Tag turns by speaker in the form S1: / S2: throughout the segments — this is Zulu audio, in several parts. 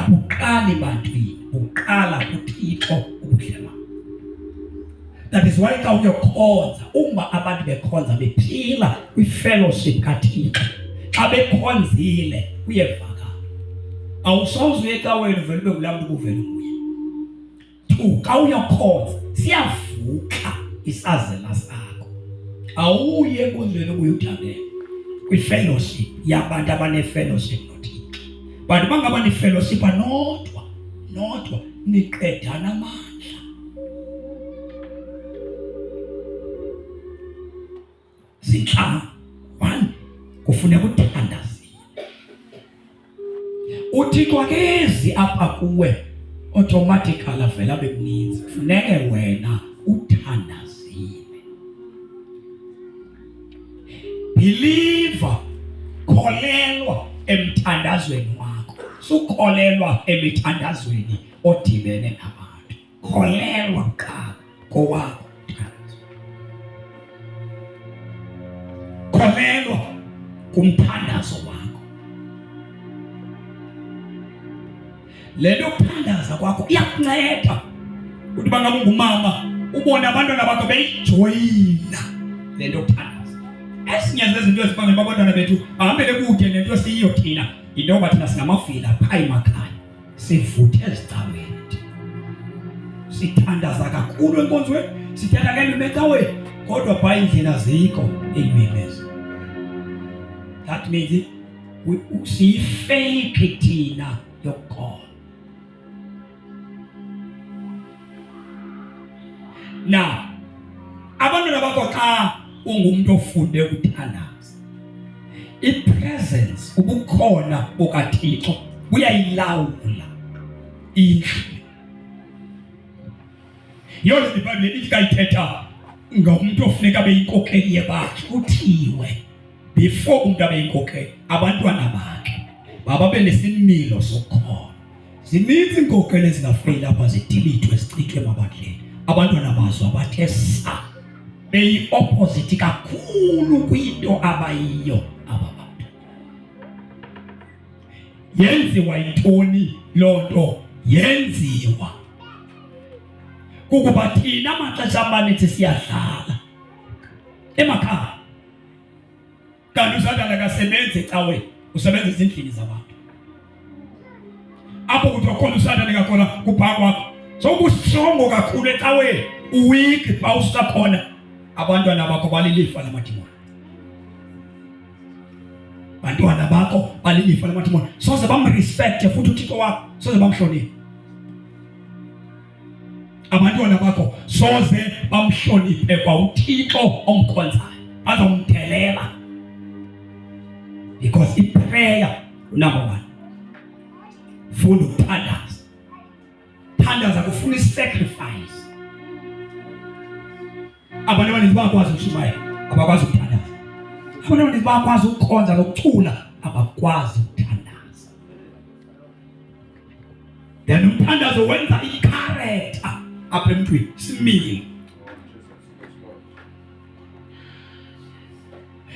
S1: abuqali bantwini, buqala kuThixo ubudlelwane. That is why xa uyokhonza, uma abantu bekhonza bephila kwi-fellowship kaThixo, xa bekhonzile uyevakala. Awusoze ecaweni vele ube ngulamntu kuvele nguye. Xa uyokhonza siyavuka isazela sakho. Awuye enkundleni ukuyuthabela kwi-fellowship yabantu abane-fellowship noThixo. Bantu bangaba ne-fellowship nodwa niqedana amandla. Zinhlanu. 1, kufuneka uthandazile. uThixo akezi apha kuwe automatically avela abe mninzi. Kufuneke wena uthandazile. Believer, kholelwa emthandazweni wakho. Sukholelwa emithandazweni odibene nabantu. Kholelwa kuqala kowakho umthandazo. Kholelwa kumthandazo wakho. Lento kuthandaza kwakho iyakunceda ukuthi bangabe ungumama ubone abantwana bakho beyijoyina lento kuthandaza. Esinye zezinto ezibangela abantwana bethu bahambele kude nento esiyiyo thina into yoba thina singamafila phaa emakhaya sivuthe ezicaweni, sithandaza kakhulu enkonzweni, sithetha ngelwimi ecaweni, kodwa phaa indlela zikho elwimi ezo. That means siyifake thina yokukholwa. Now, abantwana bakho xa ungumuntu ofunde ukuthandaza, i-presence, ubukhona bukaThixo buyayilawula indlu. Yona iBhayibhile ithi xa ithetha ngomuntu ofuneka abe yinkokheli yebandla, kuthiwe before umuntu abe yinkokheli, abantwana bakhe babe nesimilo sokukhona. Zininzi inkokheli ezingafeyila apha zidilithwe zichithwe emabandleni. Abantwana bazo abathe sa beyi-opposite kakhulu kwinto abayiyo aba bantu. Yenziwa yintoni loo nto? Yenziwa kukuba thina amaxesha amaninzi siyadlala emakhaya, kanti usadala kasebenzi ecaweni, usebenza ezindlini zabantu. Apho kuthiwa khona usadala kakhona kuphakwa sokustrongo kakhulu ecaweni, uwiki xa usakhona abantwana bakho balilifa lamadimoni. Abantwana bakho balilifa lamadimoni. Soze bamrespecte futhi uThixo wakho, soze bamhloniphe. Abantwana bakho soze bamhloniphe kwa uThixo omkhonzayo, bazomthelela. Because i-prayer, number 1, funda ukuthandaza. Thandaza kufuna i-sacrifice. Abantu abaninzi bayakwazi ukushumayela, abakwazi ukuthandaza. Abantu abaninzi bayakwazi ukukhonza nokucula, abakwazi ukuthandaza. Then umthandazo wenza i-character apha emntwini, simile.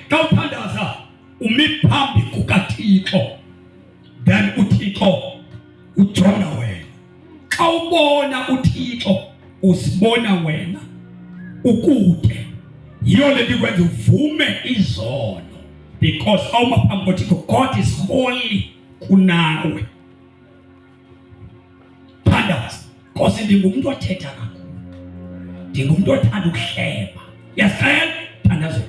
S1: Xa uthandaza umi phambi kukaThixo, then uThixo ujonga wena. Xa ubona uThixo usibona wena ukude. Yiyo le nto ikwenza uvume izono, because awuma phambi koThixo, God is holy kunawe. Thandaza, because ndingumuntu othetha kakhulu, ndingumuntu othanda ukuhleba. Yasicela thandaza,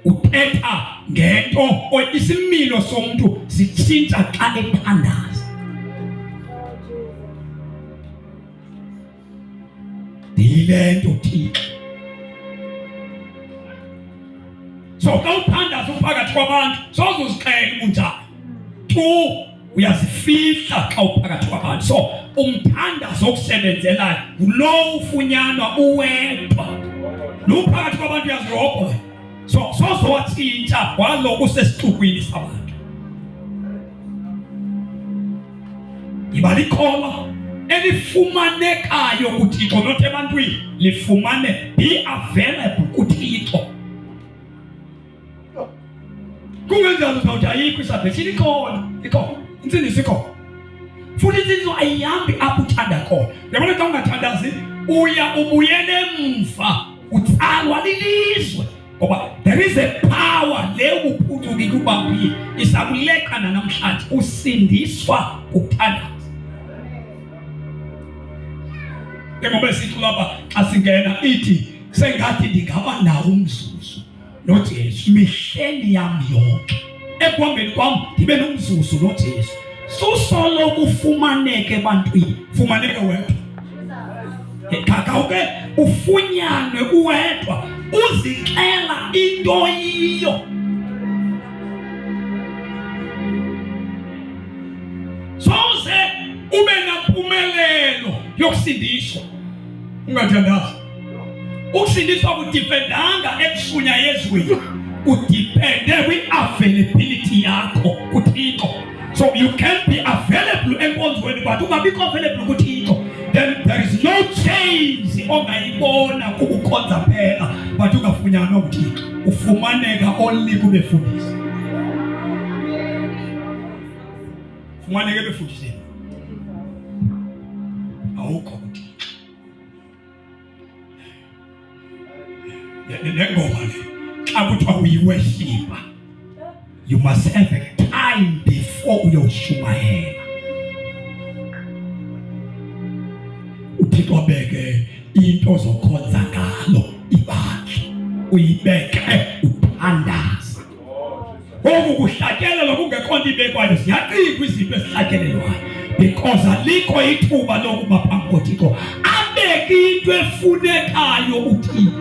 S1: uthetha ngento isimilo somuntu sitshintsha xa ethandaza. Dilento Thixo. So xa uthandaza uphakathi kwabantu, soze uzixele unjani. Tu uyazifihla xa uphakathi kwabantu. So umthandazo okusebenzelayo ngulo ufunyanwa uwedwa. Lo phakathi kwabantu uyazirobha. So soze watshintsha waloko usesixukwini sabantu. Iba likholwa elifumanekayo kuThixo, not ebantwini, lifumane, be available kuThixo. Kungenjalo uzawuthi ayikho isabhe, sikhona, ikhona, intsini sikhona. futhi insizwa ayihambi apho uthanda khona. Uyabona xa ungathandazi uya ubuyele emva utsalwa lilizwe ngoba there is a power le ukuphucuka kuba isakulekana namhlanje usindiswa ukuthandaza. Ngoba sithi lapha xa singena ithi sengathi ndingaba nawo umzuzu noJesu mihleni yami yonke. Ekuhambeni kwami ndibe nomzuzu noJesu. Susolo kufumaneke ebantwini, fumaneke wedwa. Kakawuke ufunyanwe uwedwa uzixela into yiyo. Soze ube nampumelelo yokusindiswa ungathandazi. Ukusindiswa kudipendanga ekusunya yezweni, kudipende kwi-availability yakho kuThixo. So you can be available enkonzweni but ungabikho available kuThixo, then there is no change ongayibona kukukhonza phela but ungafunyanwa kuThixo. Ufumaneka only kubefundisi. Fumaneke befundisini. Awukho kuThixo. Ngengoma le xa kuthiwa uyiweshipa, you must have a time before uyoshumayela. uThixo abeke into zokhonza ngalo ibandla, uyibeke uthandaza. Oku kuhlakelela kungekho nto ibekwayo ziyaqikwa izinto ezihlakelelwayo because alikho ithuba lokuba phambi koThixo abeke into efunekayo uThixo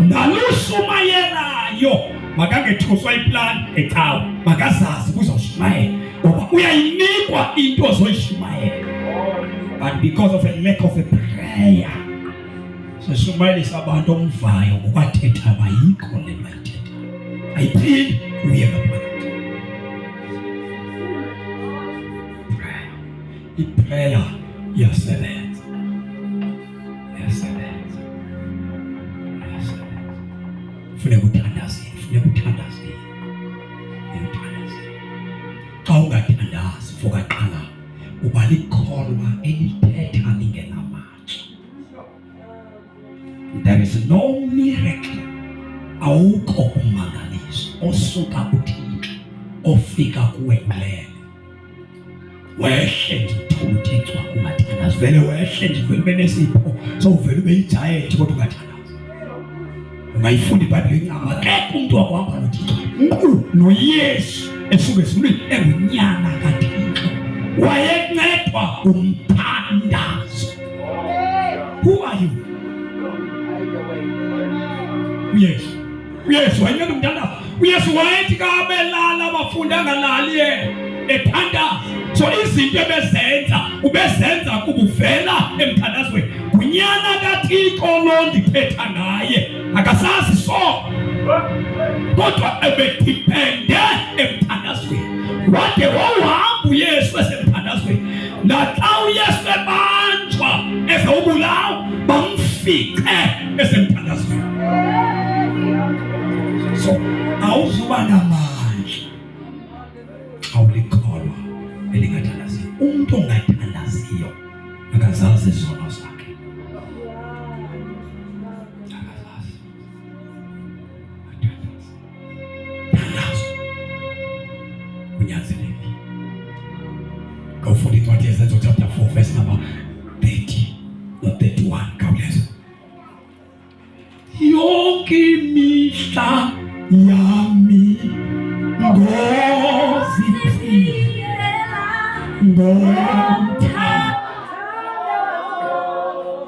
S1: nalushumayelayo. Makangethuswa iplan ecawa, makazazi kuzoshumayela ngoba uyayinikwa into zoyishumayela. But because of a lack of a prayer, seshumayelisa abantu omvayo ngokwathetha bayikho le bayithetha. Ayiphindi uye ngaphandle. Iprayer iyasebenza. Iyasebenza. Funeka uthandaze. Xa ungathandazi fokaqala uba likholwa elithetha lingenamandla. There is no miracle, awukho umangaliso osuka kuThixo ofika kuwe ulele. Wehle ndithola uThixo kungathandazi, vele wehle ndivele ube nesipho sowuvele ube yijayethi kodwa ungathandazi. Ungayifundi iBhayibhile incama akekho umuntu wakuhamba noThixo nkulu noYesu esuke ezulwini engunyana kaThixo wayencedwa umthandazo. Who are you? Uyesu wayenceda umthandazo. Uyesu wayethi kabelala abafundi angalali ethandaza. So izinto ubezenza kubuvela emthandazweni. Unyana kaThixo lo ndithetha ngaye akasazi so kodwa ebedipende emthandazweni. Wade wahamba uYesu esemthandazweni, naxa uYesu ebanjwa ezobulawa bamfike esemthandazweni. So awuzuba namandla awulikholwa elingathandaziyo. Umuntu ongathandaziyo akazazi izono zakhe. Go for it. What is that? Chapter 4, verse number 30, not 31. Kauleza. Yoki mishta yami ngozi ngomta.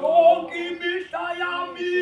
S1: Yoki mishta yami.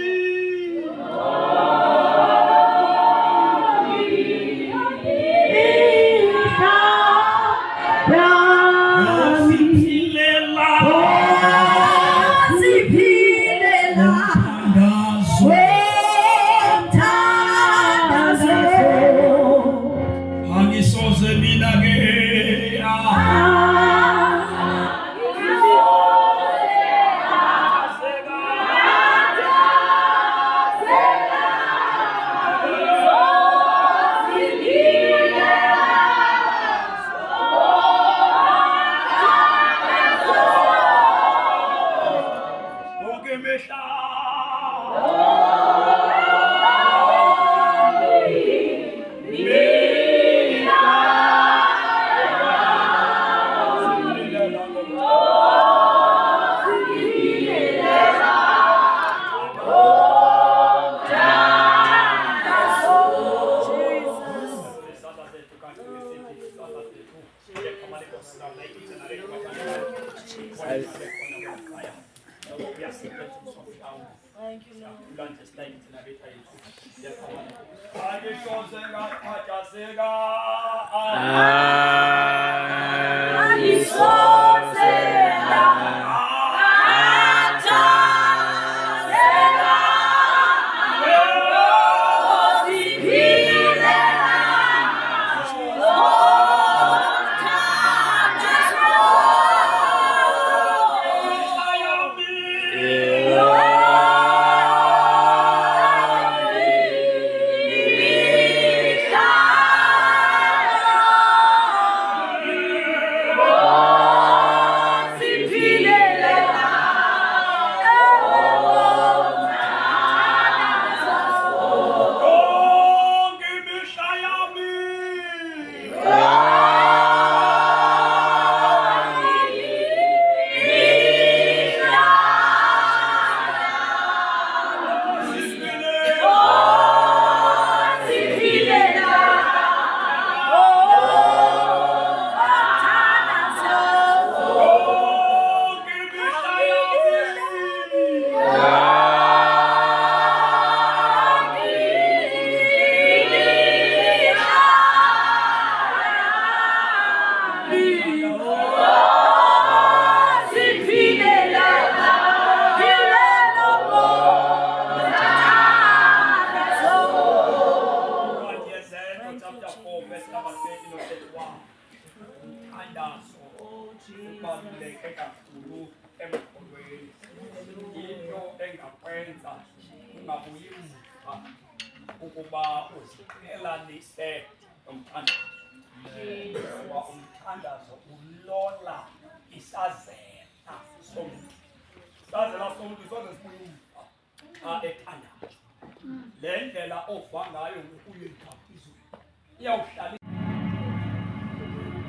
S1: Ukuba uziqhelanise nomthandazo. Ngoba umthandazo ulola isazela somuntu. Isazela somuntu soze sibuye ethandazo. Le ndlela ofa ngayo ukuyika izwi iyawuhlala.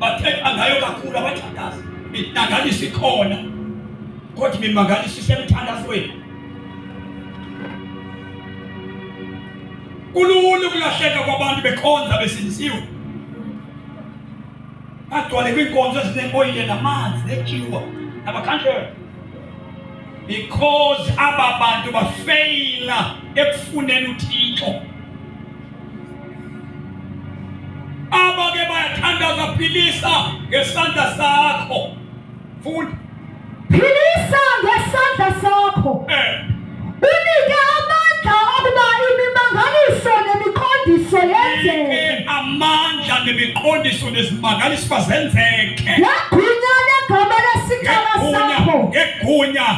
S1: Bathetha ngayo kakhulu abathandazi. Itangalisa ikhona. Kodwa imimangalisi isemthandazweni. Kulula ukulahleka kwabantu bekhonza besinisiwe. Agcwale kwinkonzo ezinemboyile namanzi netyiwa nabakhankela. Because aba bantu bafeyila ekufuneni uThixo. Aba ke bayathandaza philisa ngesandla sakho. Funda.
S2: Philisa ngesandla sakho. Unike amandla okuba imimangaliso nemiqondiso yenzeke.
S1: Amandla nemiqondiso nezimangaliso bazenzeke.
S2: Ngegunya legama lesikhala sakho.
S1: Ngegunya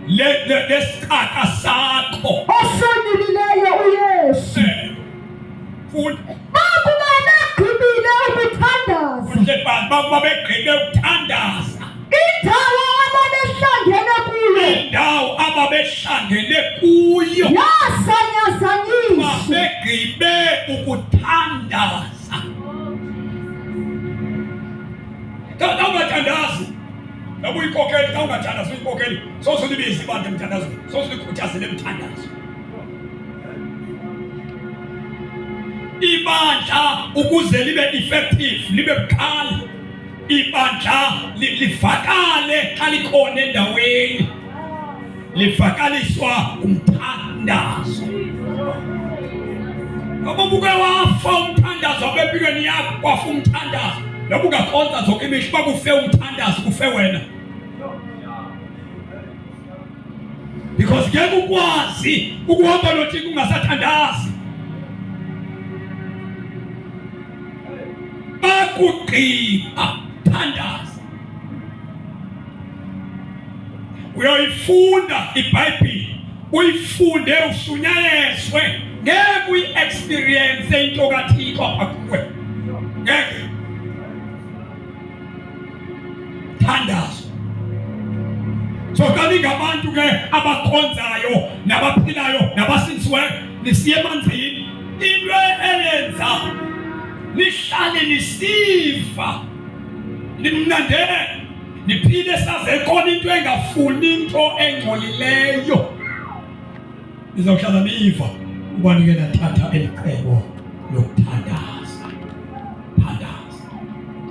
S1: lesikhala sakho.
S2: Osonilileyo uYesu.
S1: Funda.
S2: Bakuba begqibile ukuthandaza.
S1: Bakuba begqibile ukuthandaza. Indawo ababehlangene kuyo
S2: yasanyazanyiswa
S1: begqibe ukuthandaza. Ungathandazi nabuyikhokheli, ungathandazi uyikhokheli sosulibiza abantu emthandazweni, sosulikhuthazele emthandazo. Ibandla ukuze libe effective, libe bukhali, ibandla livakale xa likhona endaweni, livakaliswa umthandazo. Ababuke wafa umthandazo empilweni yakho, wafa umthandazo. Noba ungakhonza zonke imihla bakufe umthandazo, kufe wena. Because ngeke ukwazi ukuhamba noThixo ungasathandazi. Bakugqiba thandaza. Uyoyifunda iBhayibhile, uyifunde usunyayezwe, ngeke uyi-experience into kaThixo apha kuwe. Ngeke. Thandaza. So kani ngabantu ke abakhonzayo nabaphilayo nabasinsiweyo nisiye emanzini, into eyenza nihlale nisiva nimnandele niphile saze khona into engafuni into engcolileyo, nizawuhlala niva ubani ke nathatha elicebo lokuthandaza. Thandaza.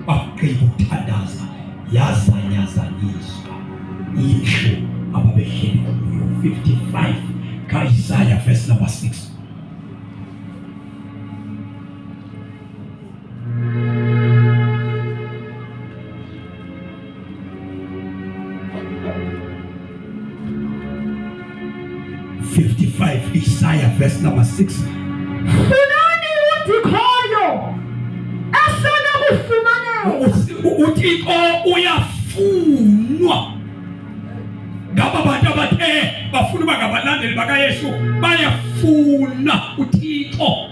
S1: Bagqiba ukuthandaza yazanyazanyiswa indlu ababehleli kuyo. 55 kaIsaiah verse number 6. Isaiah verse number 6.
S2: Funani udikhoyo esona kufumaneka.
S1: uThixo uyafunwa ngaba bantu abathe bafuna bangabalandeli bakaYesu, bayafuna uThixo.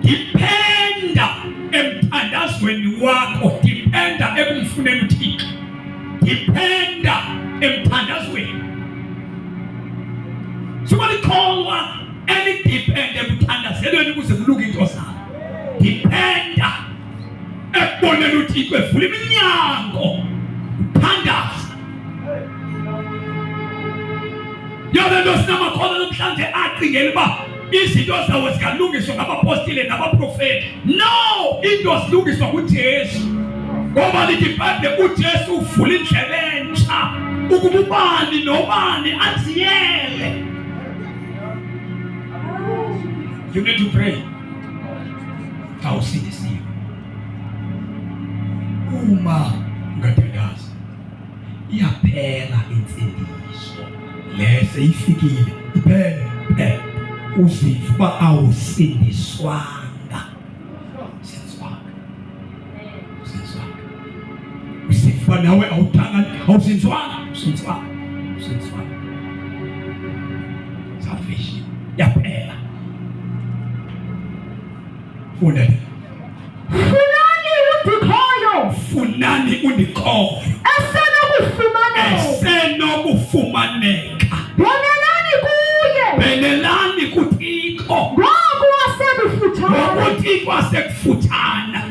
S1: Dependa emthandazweni wakho, dependa ekumfuneni uThixo, dependa emthandazweni. Subalikholwa elidepende emthandazelweni ukuze kuluke into zakho. Dependa ekuboneni uThixo evula iminyango uthandaza. Yona nto sinamakholwa namhlanje acingela uba izinto zawo zikalungiswa ngabapostile nabaprofeti. No, into zilungiswa kuJesu. Ngoba lidipende uJesu uvula indlela entsha ukuba ubani nobani aziyele. You need to pray. How see this year? Uma ungathandaza iyaphela insindiso. Lese ifikile iphele uziva awusindiswanga. Usifa nawe awuthanga awusinzwanga. Salvation yaphela. Funani undikhoyo esenokufumaneka. Bhenelani kuThixo ngoku uThixo asekufutshana.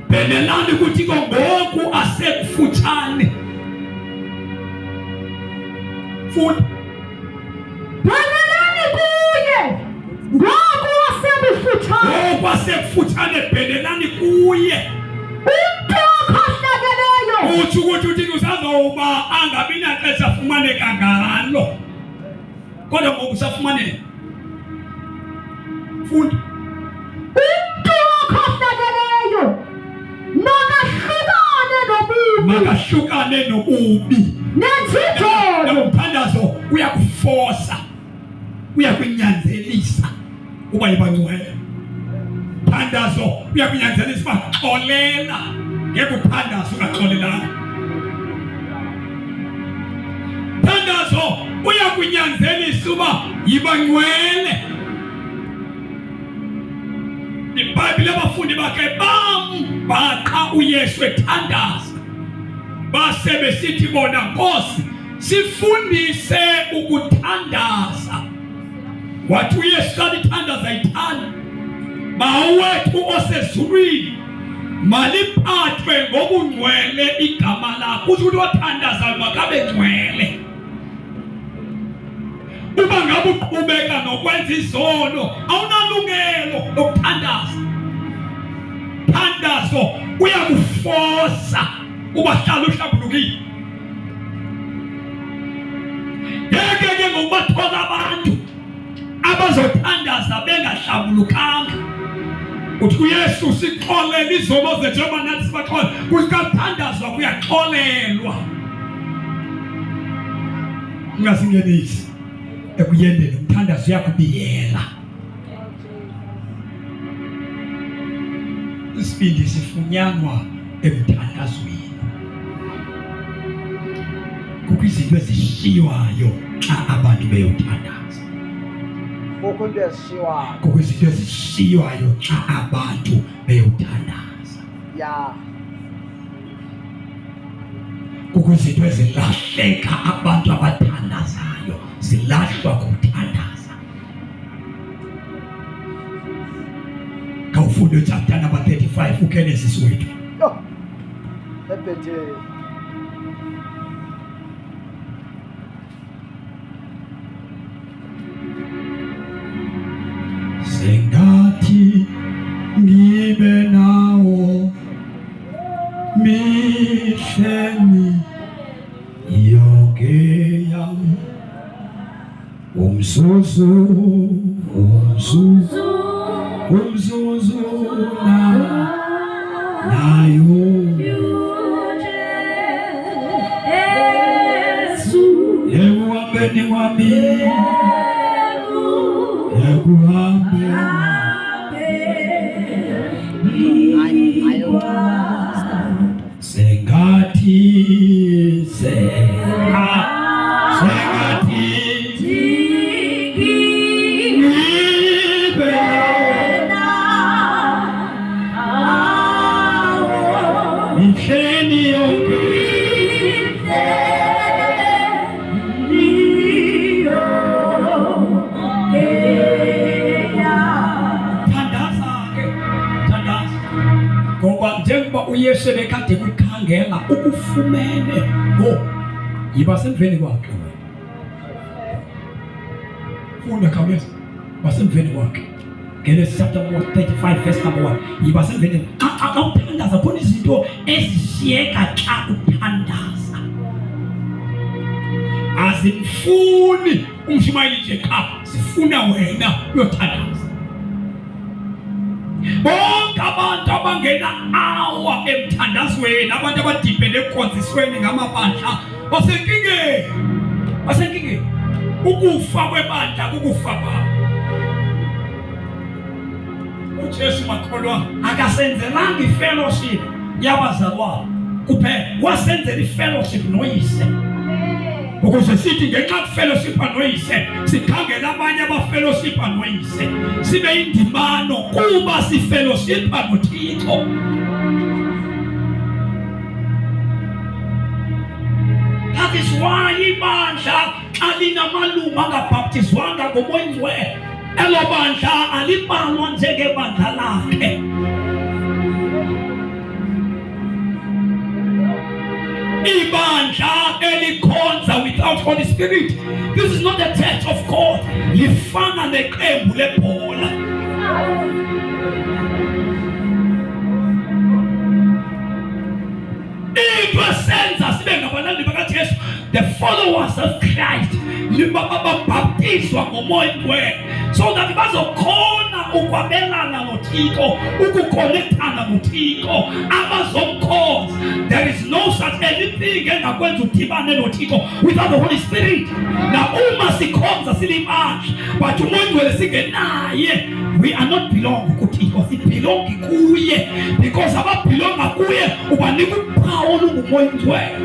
S1: Bhenelani kuThixo ngoku asekufutshane. Funda ngoku asekufutshane, bhenelani kuye. Utsho ukuthi uThixo usazoba angabi naxesha afumaneka ngalo, kodwa ngoku usafumaneka. Funda makahlukane nobubi. Nomthandazo uyakufosa, uyakunyanzelisa uba yibangcwele. Thandazo uyakunyanzelisa uba xolela. Ngeke uthandazo ungaxolelanga. Thandazo uyakunyanzelisa uba yibangcwele. iBhayibhile abafundi bakhe bambhaqa uYesu ethandaza, base besithi bona, Nkosi sifundise ukuthandaza. Wathi uYesu xa lithandaza ithanda, Bawethu osezulwini maliphathwe ngobungcwele igama lakho. Uthi othandazayo makabe ngcwele. Uba ngabe uqhubeka nokwenza izono awunalungelo lokuthandaza. Thandazo uyakufosa uba hlala uhlambulukile. Ngeke ngokubathola abantu abazothandaza bengahlambulukanga. Uthi uYesu sixolele izono zethu njengoba nathi sibaxolela. Kukathandazwa kuyaxolelwa. Ungasingenisi ekuyendeni umthandazo uyakubiyela. Isibindi sifunyanwa emthandazweni. Kukho izinto ezishiywayo xa abantu beyothandaza. Kukho izinto ezishiywayo xa abantu beyothandaza. Kukho izinto ezilahleka abantu abathandazayo, zilahlwa kuthandaza. Kawufunda uchapter number 35 uGenesis wethu. sengathi ngibe nawo mihleni yonke yami umzuzu nayo ekuhambeni kwami sengathi ngibe mihleni yonke ngoba njengoba uYesu bekade kukhangela ukufumene yiba semveni kwakhe funda khawuleza basemveni kwakhe Genesis chapter 35 verse number 1 yiba semveni akawuthandaza khona izinto ezishiyeka xa uthandaza azimfuni umshumayeli nje qha sifuna wena uyothandaza bonke abantu abangena awa emthandazweni abantu abadipele ekhonzisweni ngamabandla basenkingeni ukufa kwebandla kukufa kwabo uJesu makholwa akasenzelanga ifellowship yabazalwane kuphela wasenzela ifellowship noyise ukuze sithi ngenxa fellowship noyise sikhangela abanye abafellowship noyise sibe indimano kuba sifellowship noThixo. That is why ibandla alinamalungu angabhaptizwanga ngoMoya Oyingcwele elo bandla alibalwa njengebandla lakhe. Ibandla elikhonza without Holy Spirit, this is not the church of God. Lifana neqembu lebhola. The followers of Christ libabaptizwa ngoMoya Oyingcwele so that bazokhona ukwabelana noThixo, ukuconnectana noThixo, abazomkhonza. There is no such anything engakwenza udibane noThixo without the Holy Spirit. Na uma sikhonza silibandla but uMoya Oyingcwele singenaye, we are not belong kuThixo, we belong kuye, because ababelonga kuye ubanika uphawu lunguMoya Oyingcwele.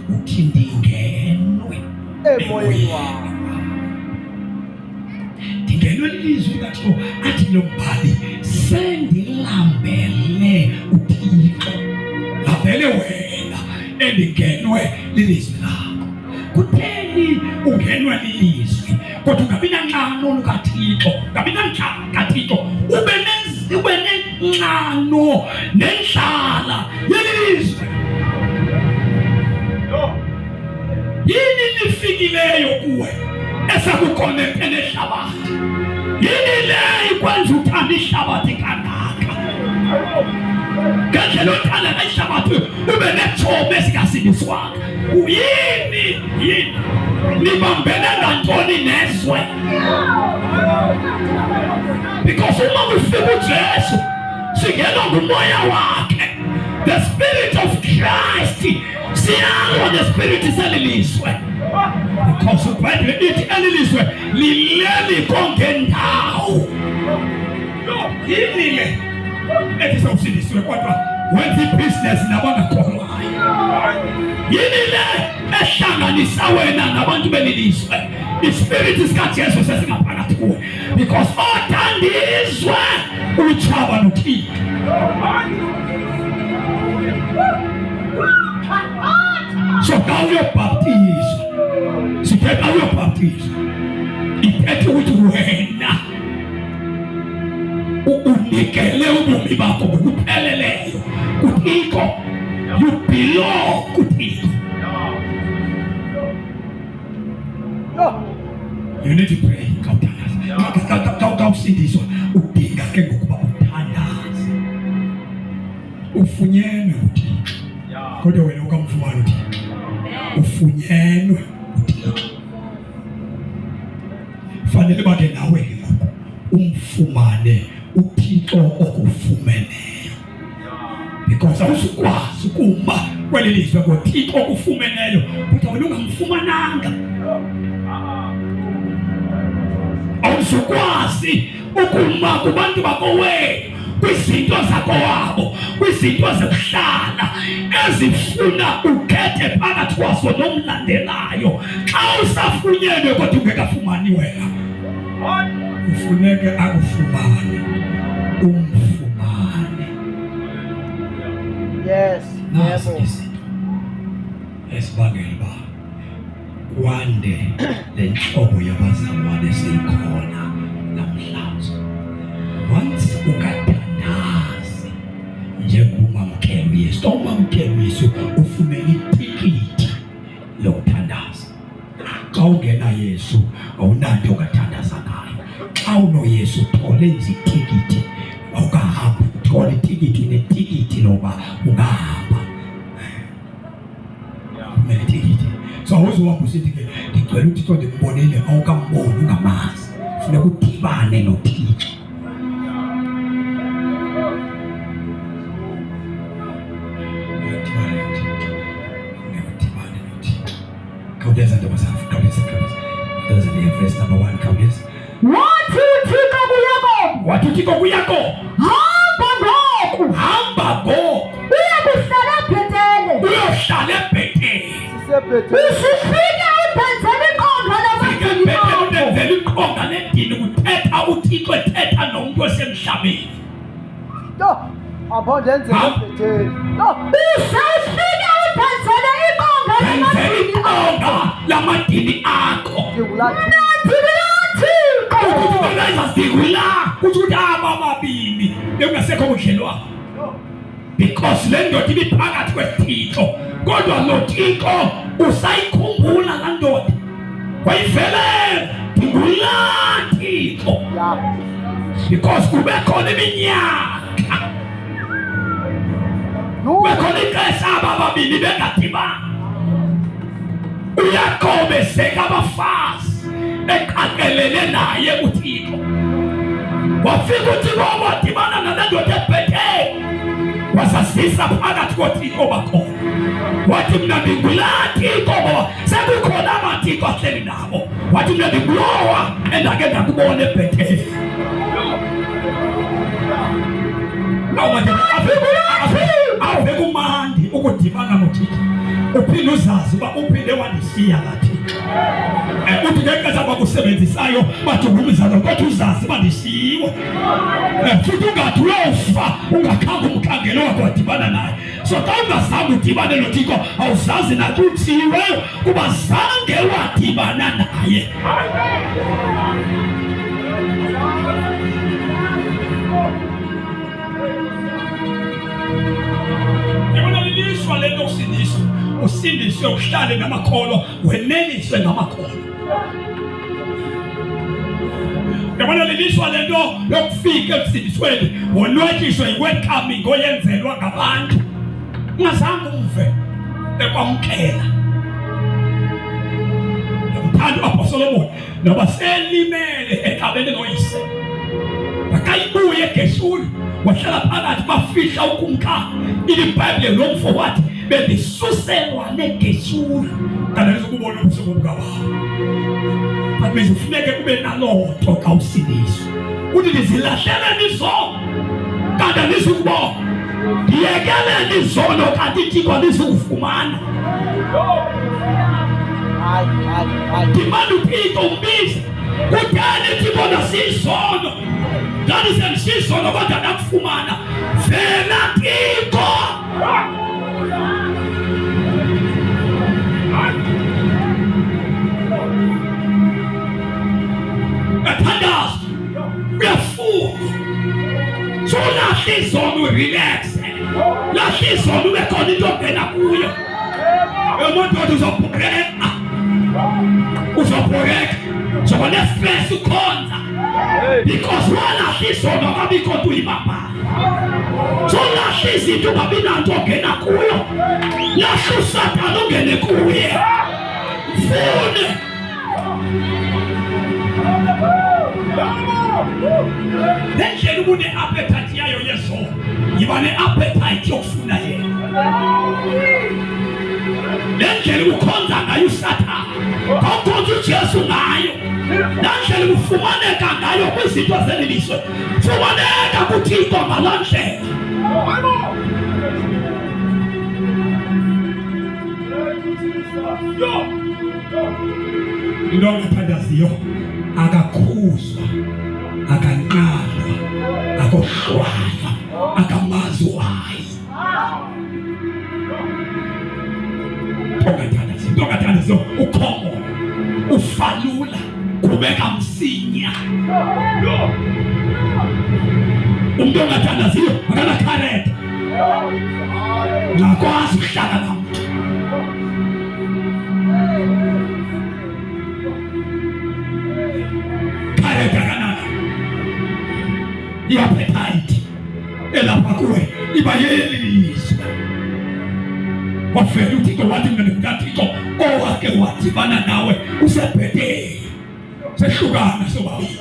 S1: Uthi ndingenwe emoyeni wami, ndingenwe lilizwi kaThixo athi lo mbhali sendilambele uThixo. Lambele wena endingenwe lilizwi lakho. Kutheni ungenwe lilizwi kodwa ungabi nanxano kaThixo, ungabi nanxano kaThixo, ube nenxano nendlala yelizwi? Yini lifikileyo kuwe esakukonekte nehlabathi? Yini le ikwenza uthanda ihlabathi kangaka? Ngendlela othanda ihlabathi ube nethobe ezingasindiswanga. Yini nibambene ngantoni nezwe? Because uma kufika uJesu singelwa ngumoya wakhe, the Spirit of Christ. Siyalwa the Spirit selilizwe, because uBhayibheli lithi elilizwe lileli konke ndawo. Yini le ethi sawusindiswe kodwa wenza ibusiness nabangakholwayo? Yini le ehlanganisa wena nabantu belilizwe? iSpirit sikaJesu sesingaphakathi kuwe, because othandizwe utshaba noThixo. So now you're baptized. So now you're baptized. Iphethe ukuthi wena unikele ubomi bakho ngokupheleleyo kuThixo. You belong kuThixo. You need to pray. Kawusindiswa udinga ke ngokuba uthandaze. Ufunyenwe uThixo. Kodwa wena ukamfumana uThixo. Ufunyenwe uThixo. Fanele bake nawe ke ngoku umfumane uThixo okufumeneyo. Because awusukwazi ukuma kweli lizwe ngoThixo okufumeneyo kodwa wena ungamfumananga. Awusukwazi ukuma kubantu bakowethu kwizinto zakowabo, kwizinto zokuhlala ezifuna ukhethe phakathi kwaso nomlandelayo. Xa usafunyenwe kodwa ungekafumani wena, ufuneke akufumane, umfumane.
S2: Yes,
S1: Nasi izinto esibangela uba kwande le ntlobo yabazalwane seyikhona namhlanje. Once ukathandazi njengomamkelo Yesu, umamkelo Yesu ufumene itikiti lokuthandaza. Xa ungena Yesu awunanto ukathandaza ngayo. Xa unoYesu uthole izitikiti, awukahamba uthole itikiti, unetikiti loba ungahamba. Ufumene itikiti. So awuzohamba usithi ke ngicela uThixo ndimbonile, awukamboni ungamazi. Funeka udibane noThixo. Khawuleza ntombazana, khawuleza. Khawuleza niye verse number 1, khawuleza. Wathi uThixo kuyako. Hamba ngoku.
S2: Uyokuhlala eBhetele.
S1: Uyohlala eBhetele.
S2: Usifike udenzele iqonga lamadini akho.
S1: Udenzele iqonga ledini kuthetha uThixo ethetha nomuntu osemhlabeni.
S3: Apho ndenzele eBhetele.
S2: Usifike udenzele iqonga
S1: lamadini akho. Ukuthi aba babini bengasekho budlelwane. Because le ndoda ibiphakathi kweThixo, kodwa noThixo usayikhumbula laa ndoda. Wayivele ngulaa Thixo. Because kube khona iminyaka, kube khona ixesha aba babini bengadibana. uYakobe eseka abafazi eqakelele naye uThixo. Wafika uThixo wadibana nale ndoda eBhetele, wasasisa phakathi koThixo bakhona. Wathi mina ndingulaa Thixo ngoba sekukhona amaThixo ahleli nabo. Wathi mina ndingulowa endake ndakubona eBhetele. Awuveke kumandi ukudibana noThixo. Uphinde uzazi uba uphinde wandishiya laa Thixo. Uthi ngexesha bakusebenzisayo bathi ngumzalo, kodwa uzazi uba ndishiyiwe. Futhi ungathi uyofa ungakhange umkhangele wakho wadibana naye. So xa ungazange udibane noThixo awuzazi nathi utsiwe kuba zange wadibana naye. Yabona lilishwa le nto usindiswa. Usindiswe uhlale ngamakholwa, weneliswe ngamakholwa. Yabona lilishwa le nto yokufika ekusindisweni, wonwatyiswe yi-welcoming oyenzelwa ngabantu. Ungazange umve ekwamkela. Umthandi uApostle Solomon noba selimele exabene noyise, bakayibuye eGeshuri wahlala phakathi bafihla ukumkani. IBhayibhile lo mfo wathi bendisuselwa neGeshuri. Kanti ukubona ubusuku bukababa. But kufuneke kube naloo nto xa usindiswa. Uthi ndizilahleleni izono kanti andizukubona, ndiyekeleni izono kanti Thixo andizukufumana. Dimanda uThixo umbize, kutheni Thixo nasiyizono? Ngani sendisiyizono kodwa ndakufumana? Vela Thixo. Uyathandaza, uyafuna, So lahle izono relax. Lahle izono ube khona into ongena kuyo. Umuntu wathi uzobhureka. Uzobhureka. So stress ukhonza. Because walahle izono akabikho nto uyibamba. So lahle izinto babinanto ongena kuyo. Lahle uSathane ongene kuye. Fune. Ngendlela ubune appetite yayo yeso yiba ne appetite yokufuna yena. Ngendlela ukhonza ngayo uSathane konke uJesu ngayo. Ngendlela ufumaneka ngayo kwizinto zelilizwe fumaneka kuThixo ngalandlela. Into ongathandaziyo akakhuzwa, akanqandwa, akohlwaywa, akamazwayo. Ongathandaziyo ukhomo, ufalula, kubeka msinya. Umuntu ongathandaziyo akanakhareta, ngakwazi ukuhlala namuntu. I-appetite elapha kuwe iba yelizwe. Wafela uThixo wathi mina nguThixo owake wadibana nawe usebhedeni. Sehlukana sobabili.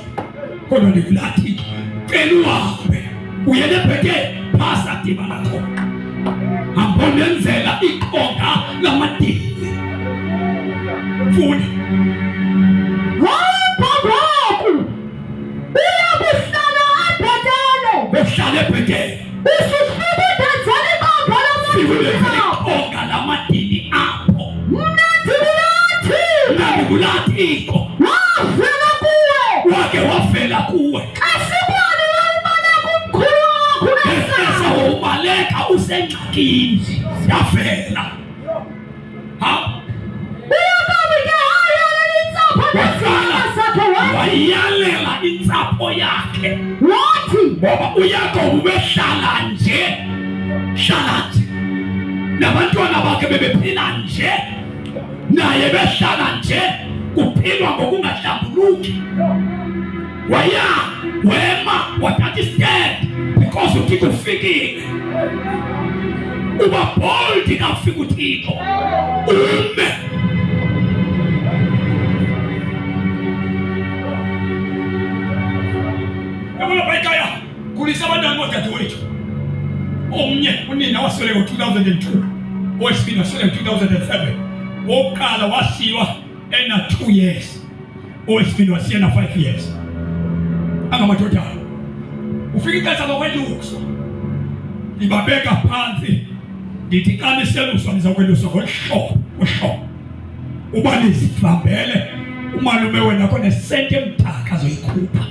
S1: Kodwa ndikulathi cela uhambe uyele ebhedeni phasa dibana khona. Ambonenzela iqonga lamadini. Funa. Behlale ebhedeni. Iqonga lamadini apho. Ndikulathiko. Wake wafela kuwe. Ubaleka usengxakini. Yafela. Wayalela intsapho yakhe. Ngoba uyakho ubehlala nje. Hlala nje. Nabantwana bakhe bebephila nje. Naye behlala nje. Kuphilwa ngokungahlambuluki. Wema wathatha istand because uThixo ufikile. Uba bold kafika uThixo. Ume. Bayikaya kulisa abantwana bodadewethu. Omnye unina wasweleka ngo-2002, owesibini wasweleka ngo-2007, wokuqala washiywa ena 2 years, owesibini wasiya na 5 years. Angamadoda ufika ixesha lokweluswa, ndibabeka phansi ndithi xa niseluswa niza kweluswa ngohlobo. Uba nizivambele umalume wena konesente emdaka azoyikhupha.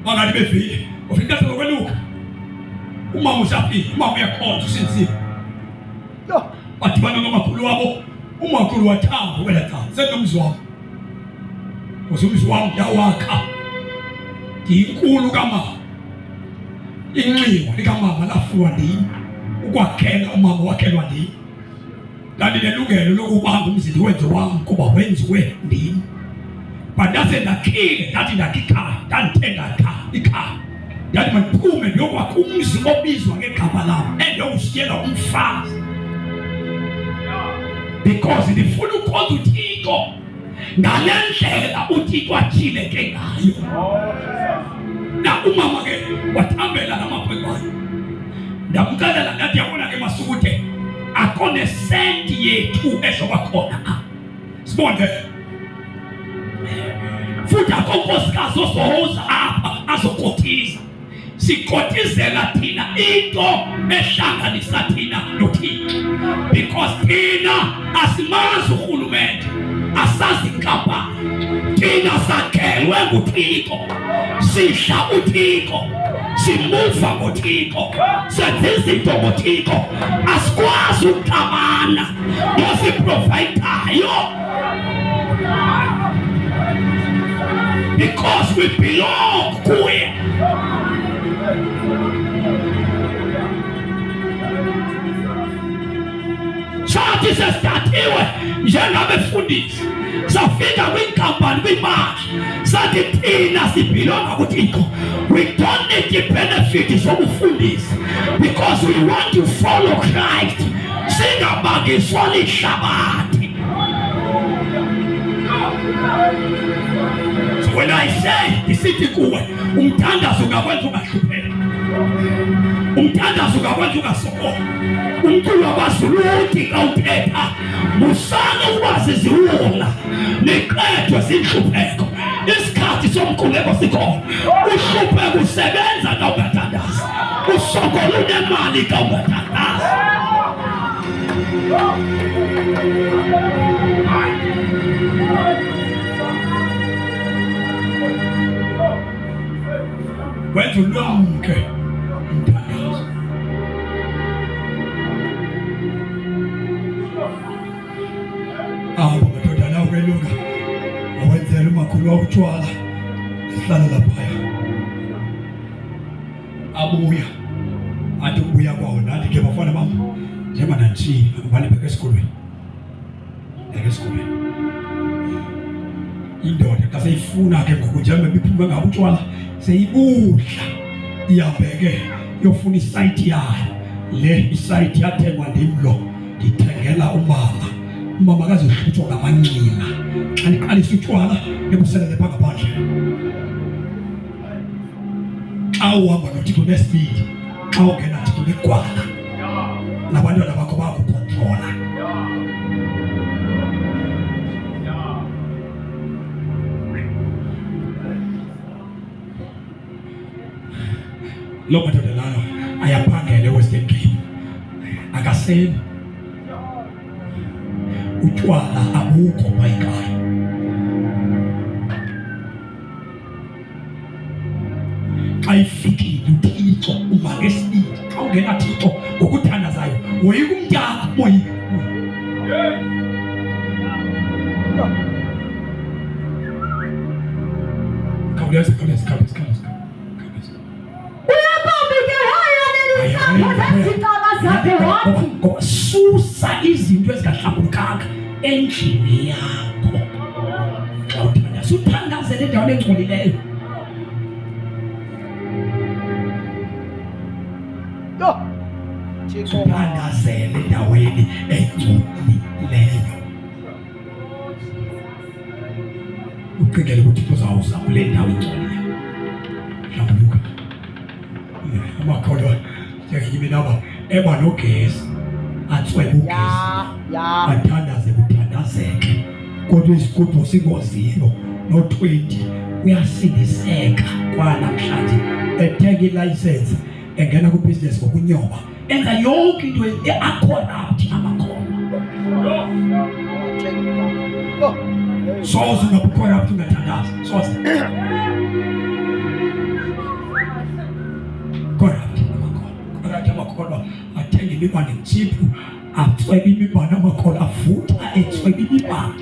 S1: Angani bevile ufika ixesha lokweluka, umama usafile, umama uyakhonza usinzile. Badibana nomakhulu wabo, umakhulu wathamba wena cha senomzi wami. Umzi wami yawakha ndinkulu kamama. Inxiwa likamama lafuwa ndini, ukwakhela umama wakhelwa ndini. Ndinelungelo lokubanga umzini wenze wami kuba wenziwe ndini. Bandaze ndakhile ndathi ndakikhaya ndandithenga ikhaya. Ndathi mandiphume ndiyokwakha umzi obizwa ngegama lam endiyowusiyela umfazi. Because ndifuna ukhonza uThixo ngale ndlela uThixo athile ke ngayo. Na umama ke wathambela namakhwenkwane. Ndamxelela ndathi yabona ke Masukuthe akone senti yethu ezoba khona. Sibonke. Futhi akonkosikazi ozoza apha azokothiza. Sikotizela thina into ehlanganisa thina noThixo. Because thina asimazi uRhulumente, asazi inkampani. Thina sakhelwe nguThixo. Sihla uThixo. Simuva ngoThixo. Senza izinto ngoThixo. Asikwazi ukuxabana nosiprovidayo. Because we belong kuye. sisestatiwe njengabefundisi safika kwinkampani kwimashi sathi thina sibhilonga kuThixo. We don't need the benefits zobufundisi because we want to follow Christ. Singabangiswa lihlabathi. So when I say isithi kuwe umthandazo ungakwenza ungahlupheka, umthandazo ungakwenza ungasokola, umculo wabazuluthi kawuthetha musana ukwazi ziwula niqedwe zinhlupheko. Isikhathi somkhuleko sikhona. Uhlupheko usebenza kawungathandazi, usokola unemali kawungathandazi. Wenza lonke umthandazo. Madoda lawo kweluka awenzela umakhulu wawutshwala sihlala laphaya. Abuya athi ukubuya kwawo nathi ke bafana bam njengoba nanthi akubale bheke esikolweni. Indoda xa seyifuna ke ngoku njengoba iphuma ngabe utshwala seyibudla iyabheke yofuna isayiti yayo. Le isayiti yathengwa ndimlo ndithengela umama akazohlutshwa ngamanqina xa niqalisa utshwala ebuselele pha ngaphandle. Xa uhamba noThixo nesibindi, xa ungena Thixo negwala nabantwana bakho bayakukhontrola. Lo madoda layo ayaphangela eWestern Cape, akaseni utshwala abukho mayikhaya. Xa ifikile uThixo uma ngesibindi, xa ungena Thixo ngokuthandazayo woyika umntana moyika. Khawuleza. Susa izinto ezingahlambulukanga endlini yakho. Xa uthandaza uthandazele endaweni engcolileyo. Uthandazele endaweni engcolileyo. Uqikele ukuthi uzawuza kule ndawo engcolileyo. Hlambuluka. Amakholwa njengeyiminaba eba nogesi atswebe ugesi athandaze kuthandazeke. Kodwa isigubhu singozilo no-20 uyasindiseka kwanamhlanje ethenga ilayisensi engena kubhizinesi ngokunyoba enza yonke into eacorrupt amakhono. Soze ungabucorrupt ungathandazi soze amakhono athenga imibane ntsiphu atswebe imibane amakhono afutha etswebe imibane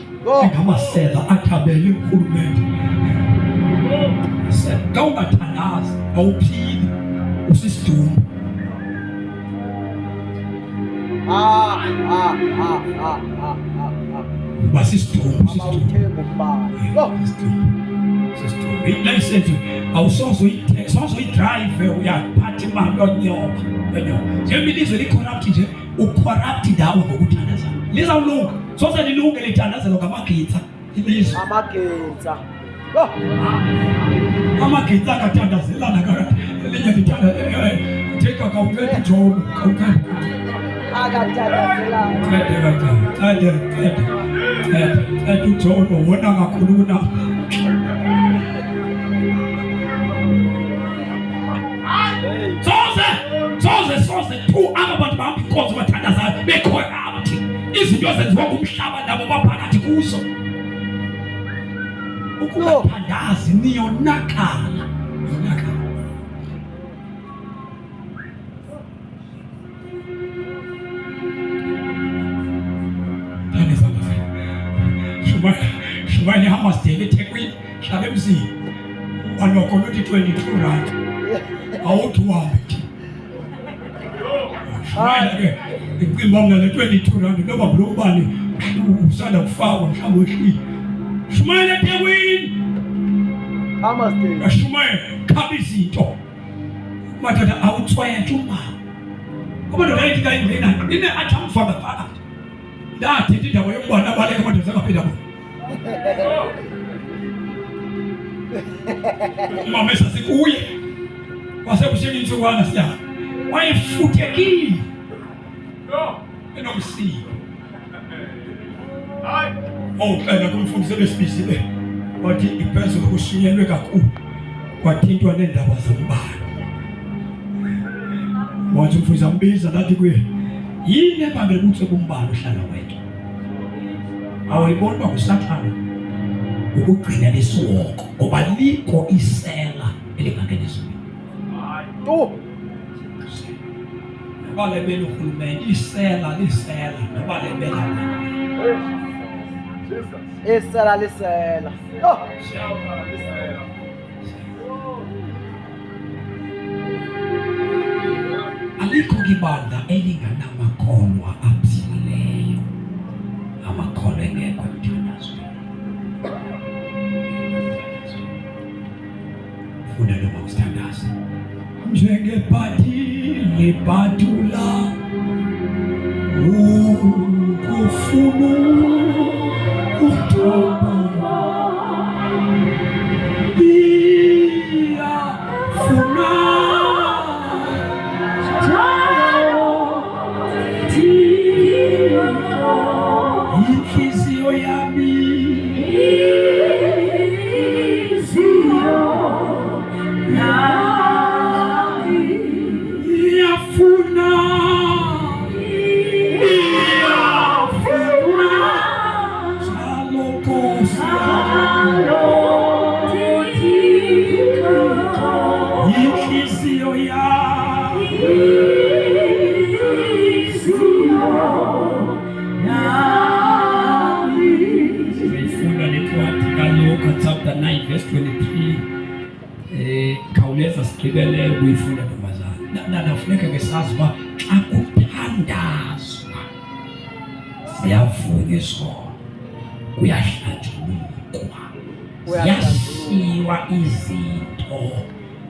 S1: engamasela athabele urhulumente. Xa ungathandazi awuphili usisidumbu. Basisidumbu ilayisensi awusoze uyidrayive uyaphatha imali yonyoba. Njengoba ilizwe licorrupt nje ucorrupt indawo ngokuthandaza lizawulunga. Soze lilunge lithandazelo ngamagitsa ilizwe. Amagitsa akathandazelana elinye lithanda theka kawukela ijobo kawukela ujobo wona kakhulu kuna soze tu aba bantu bahamba inkonzo bathandazayo becorrupt. Izinto ezenziwa ngumhlaba nabo baphakathi kuzo. Ukungathandazi niyonakala. Shumani hamasdele eThekwini hlaba emzini waloko nothi 22 rand awuthi uhambe. Shumani ke Ngicimba mina le-R22 noma ngilobani usanda kufakwa mhlawumbe wehlile. Shumayela eThekwini.
S3: Amaste.
S1: Ashumayela khaba izinto. Madoda awuthwethe uma. Kubantu layithi kayingena ine athi amfaka phakathi. Ndathi indaba yokubona abaleka amadoda angaphila bona. Mama esasikuye wasebusheni insukwana siya wayefuthekile enomsiko phela kumfundisi besibizile wathi iphezulu kushunyelwe kakhulu kwathintwa nendaba zombane wathi umfundisi ambiza nathi kuye yini ebangela ukuthi kumbane uhlala wethu awayibona uba kusathana ukugcina lesiwoko ngoba likho isela elingangenisa nabalebela uhulumeni isela nabalebela
S3: Lisela.
S1: alikho ibandla elinganamakholwa abizimeleyo amakholwa engekho emthandazweni funa noma usithandaze njengebhadi libhadula ukufuna ukutoba iyafuna inhliziyo yami iyafuna njalo Nkosi inhliziyo yami Sifunda lencwadi kaLuka chapter 9 verse 23 khawuleza sigqibele ukuyifunda ntombazana nafuneka ke sazi uba xa kuthandazwa siyavunywa isono kuyahlanjulukwa ziyasiwa izinto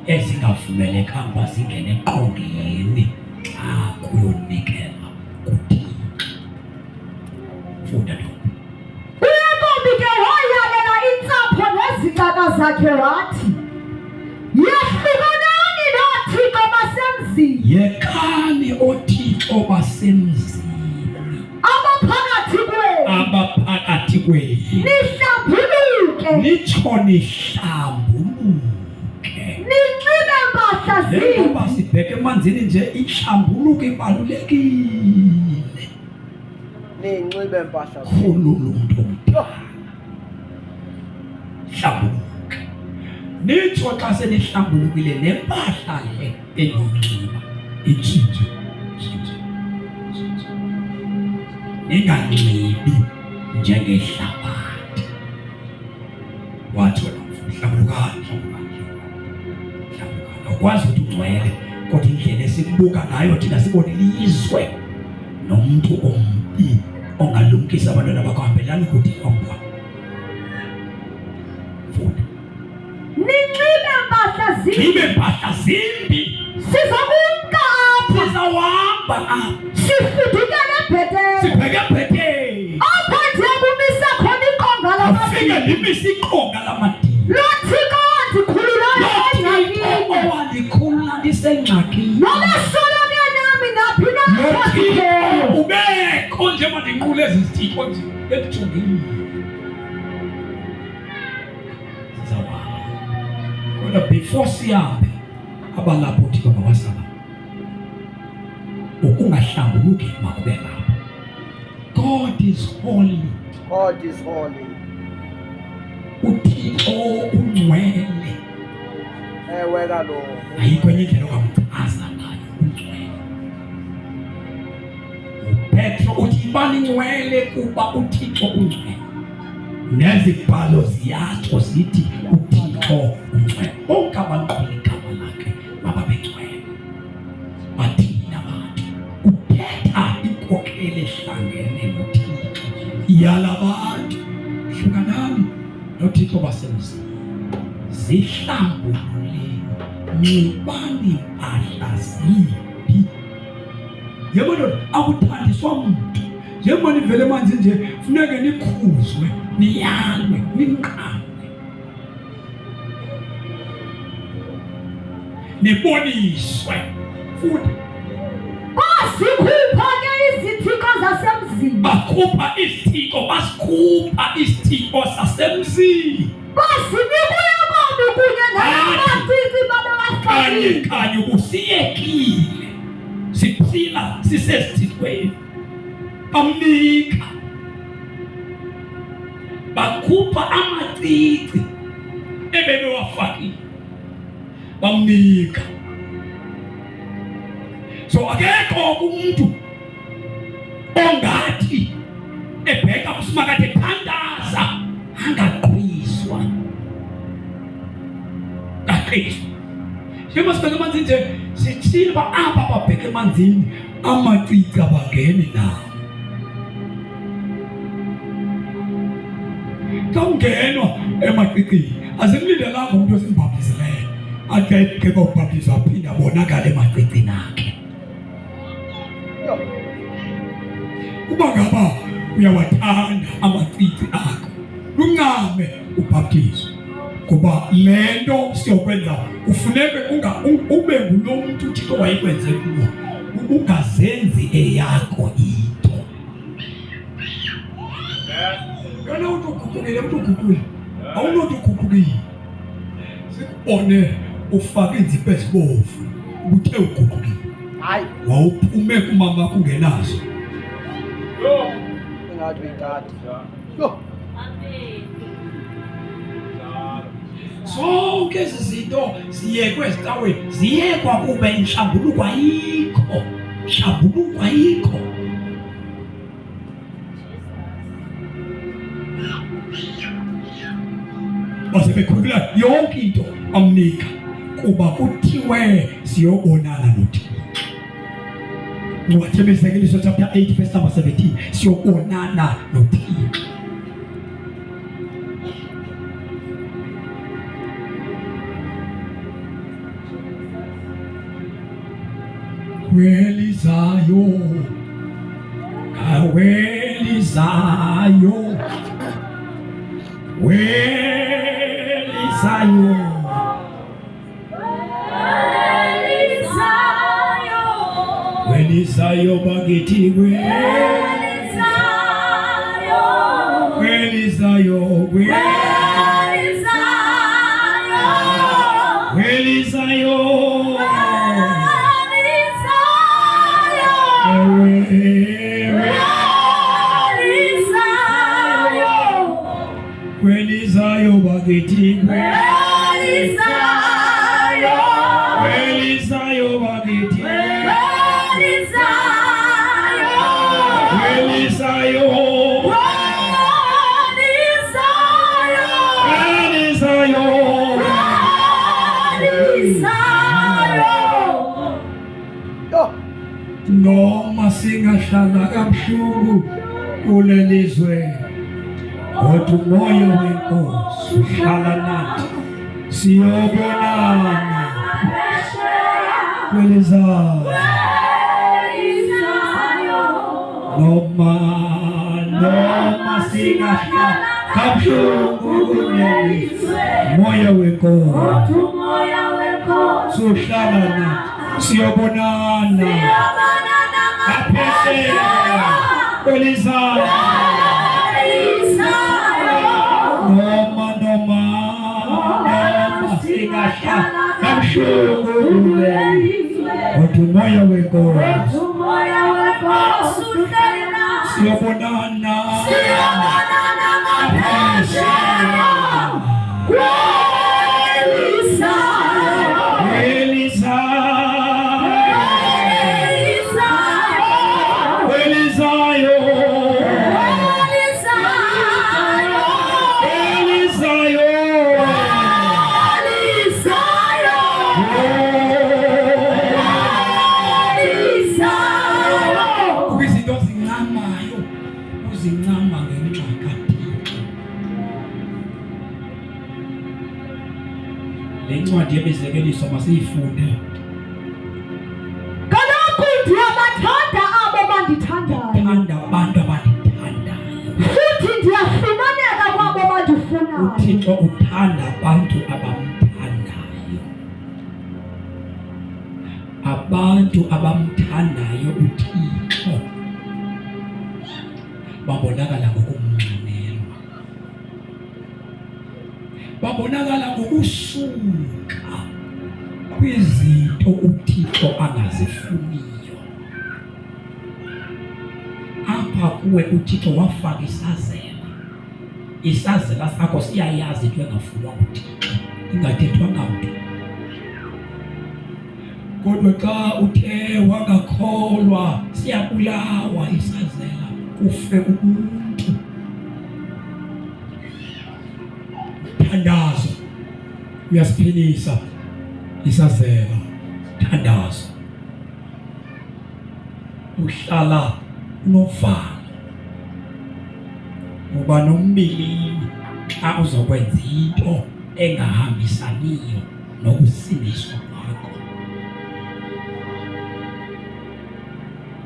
S1: ezingavumelekanga uba zingene eqongeni xa kuyonikelwa kuThixo funda ntombi
S2: uyatombi ke wayalela intsapho nezixaka zakhe wathi yahlukanani noothixo basemzini
S1: yekani oothixo basemzini abaphakathi kwenu
S2: nihlambuluke
S1: nitsho nihlambuluke
S2: ninxibe mpahla
S1: le
S2: zimbi
S1: ngoba sibheke emanzini nje ihlambuluke ibalulekile
S3: Ninxibe impahla
S1: khulula umntu hlambuluke nitsho xa senihlambulukile nempahla le eniyinxiba itshintshe ninganxibi njengehlabathi wathi wena hlambulukani awukwazi ukuthi ungcwele kodwa indlela esikubuka ngayo thina sibone lizwe nomuntu ombi ongalumkisa abantwana bakho hambelani kuthi omba funda
S2: ninxibe mpahla zimbi
S1: ibe mpahla zimbi
S2: sizokumka apha
S1: sizawuhamba apha
S2: sifudukele ebhetele
S1: sibheke bheke
S2: apha nje kumisa khona iqonga
S1: afike
S2: lamadini
S1: limisa iqonga lamadini
S2: lothixo wandikhululayo engxakini
S1: owandikhulula ndisengxakini
S2: nobesoloko nami naphi na aphathileyo
S1: ubekho njengoba ndinqule ezi zithixo nje ekujongile sizawuhamba kodwa before sihambe abalapho uthixo mabasaba ukungahlambuluki makube lapho God is holy
S3: God is holy.
S1: uthixo ungcwele
S3: Ewe kaloku.
S1: ayikho enye indlela ongamchaza ngayo ungcwele uPetro uthi ibani ingcwele kuba uthixo ungcwele nezibhalo ziyatsho zithi uthixo ungcwele bonke abanqula igama lakhe mababengcwele bathina bantu uthetha yalabantu hlukanani noThixo basemzini zihlambulule nibani impahla ziphi. Yebo akuthandiswa umuntu njengoba nivele manje nje funeke nikhuzwe niyalwe ninqamwe niboniswe futhi
S2: basikhupha ke izithiko zasemzini.
S1: Bakhupha isithiko basikhupha isithiko sasemzini.
S2: Basinikwe abantu kunye nabacici
S1: Kanye
S2: babafakile.
S1: kanye kusiyekile siphila sisesithikweni bamnika bakhupha amacici ebebewafakile bamnika. So akekho umuntu ongathi ebheka usimakade ethandaza angaqhwiswa kaqhwiswa. Njengoba sibheke emanzini nje sithile apha babheke emanzini amacici abangeni nawo. Xa ungenwa emacicini asimlindelanga umuntu osimbhabhisileyo athi kokubhabhisa aphinda abonakale emacicini akhe.
S3: Yo.
S1: Uba ngaba uyawathanda amacici akho lungame ubhaptizo kuba lento siyokwenza ufuneke ube ngulo muntu uThixo wayekwenze kuwo ungazenzi eyakho into. Yona uthukukile uthukukile awunothi ukukukile sikubone ufake inzipho ezibovu uthe ukukukile
S3: Hayi.
S1: wawuphume kumama wakho ungenazo.
S3: Ingathi uyikati. Yo.
S1: Zonke ezi zinto ziyekwe ezicaweni ziyekwa kube inhlambuluko ayikho. Inhlambuluko ayikho. Base bekhulula yonke into amnika kuba kuthiwe siyobonana noThixo. Ngokuthembekeliso chapter 8 verse number 17 siyobonana noThixo. Welizayo welizayo welizayo welizayo bagithi welizayo welizayo welizayo bagithi welizayo bagithi welizayo
S3: Yo.
S1: noma singahlala kabuhlungu kulelizwe kodwa umoya wenkosi uhlala nathi siyobonana welizayo noma singahlala kabuhlungu kulelizwe umoya wenkosi uhlala nathi siyobonana aphesheya welizayo noma singahlala kabuhlungu kodwa umoya wenkosi siyobonana izinto zincamayo uzincama incwadi yemizekeliso masiyifunde.
S2: Kaloku ndiyabathanda abo bandithandayo.
S1: Thanda abantu abandithandayo.
S2: Futhi ndiyafumaneka kwabo bandifunayo.
S1: uThixo uthanda abantu abamthandayo. Abantu abamthandayo uThixo babonakala ngokumnqinelwa, babonakala ngokusuka kwizinto uThixo angazifuniyo. Apha kuwe uThixo wafaka isazela sakho siyayazi into engafunwa nguThixo, ingathethwanga mntu. Kodwa xa uthe wangakholwa siyabulawa isazela, kufe umuntu. Thandazo uyasiphilisa isazela, thandazo uhlala unovalo, uba nombilini xa uzokwenza into engahambisaniyo nokusindiswa kwakho.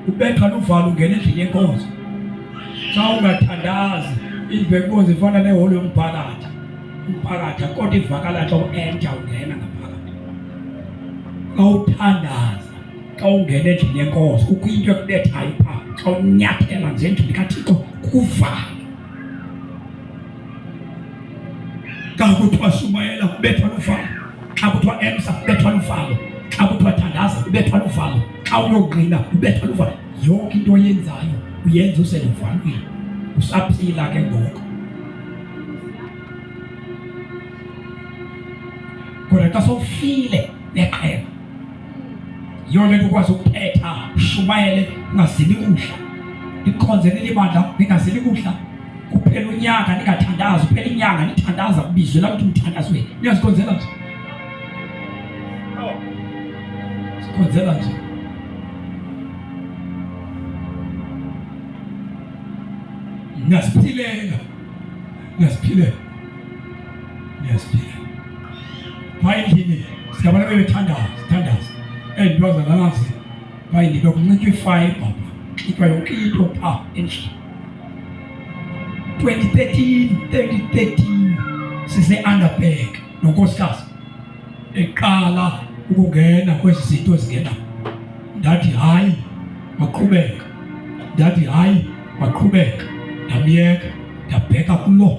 S1: Ubethwa luvalo ungena endlini yenkonzo. Xa ungathandazi, indlu yenkonzo ifana neholo yomphakathi. Umphakathi kodwa ivakala xa u-enter ungena ngaphakathi. Xa uthandaza, xa ungena endlini yenkonzo, kukho into ekubethayo phaa. Xa unyathela nje endlini kaThixo kuvala. Xa kuthiwa Shumayela kubethwa luvalo, xa kuthiwa Emsa kubethwa luvalo, xa kuthiwa Thandaza kubethwa luvalo, xa uyogqina kubethwa luvalo. Yonke into oyenzayo uyenza useluvalweni, usaphila ke ngoku. Kodwa xa sowufile neqheba, yiyo le nto ukwazi ukuthetha ushumayele ungazili kuhla, likhonzele libandla lingazili kuhla. Kuphela unyaka ningathandazi, kuphela inyanga nithandaza kubizwe la ukuthi umthandazwe. Niyazikhonzela nje, sikhonzela nje. Niyaziphilela, niyaziphilela, niyaziphilela. Phaa endlini singabana bebethandaza endwaza nanazi phaa endlini bekunxitywa ifayibha, kunxitywa yonke into phaa endlini. 2013 sise-Underberg nonkosikazi eqala ukungena kwezi zinto zingena. Ndathi hayi maqhubeka, ndathi hayi maqhubeka, ndamyeka ndabheka kulo.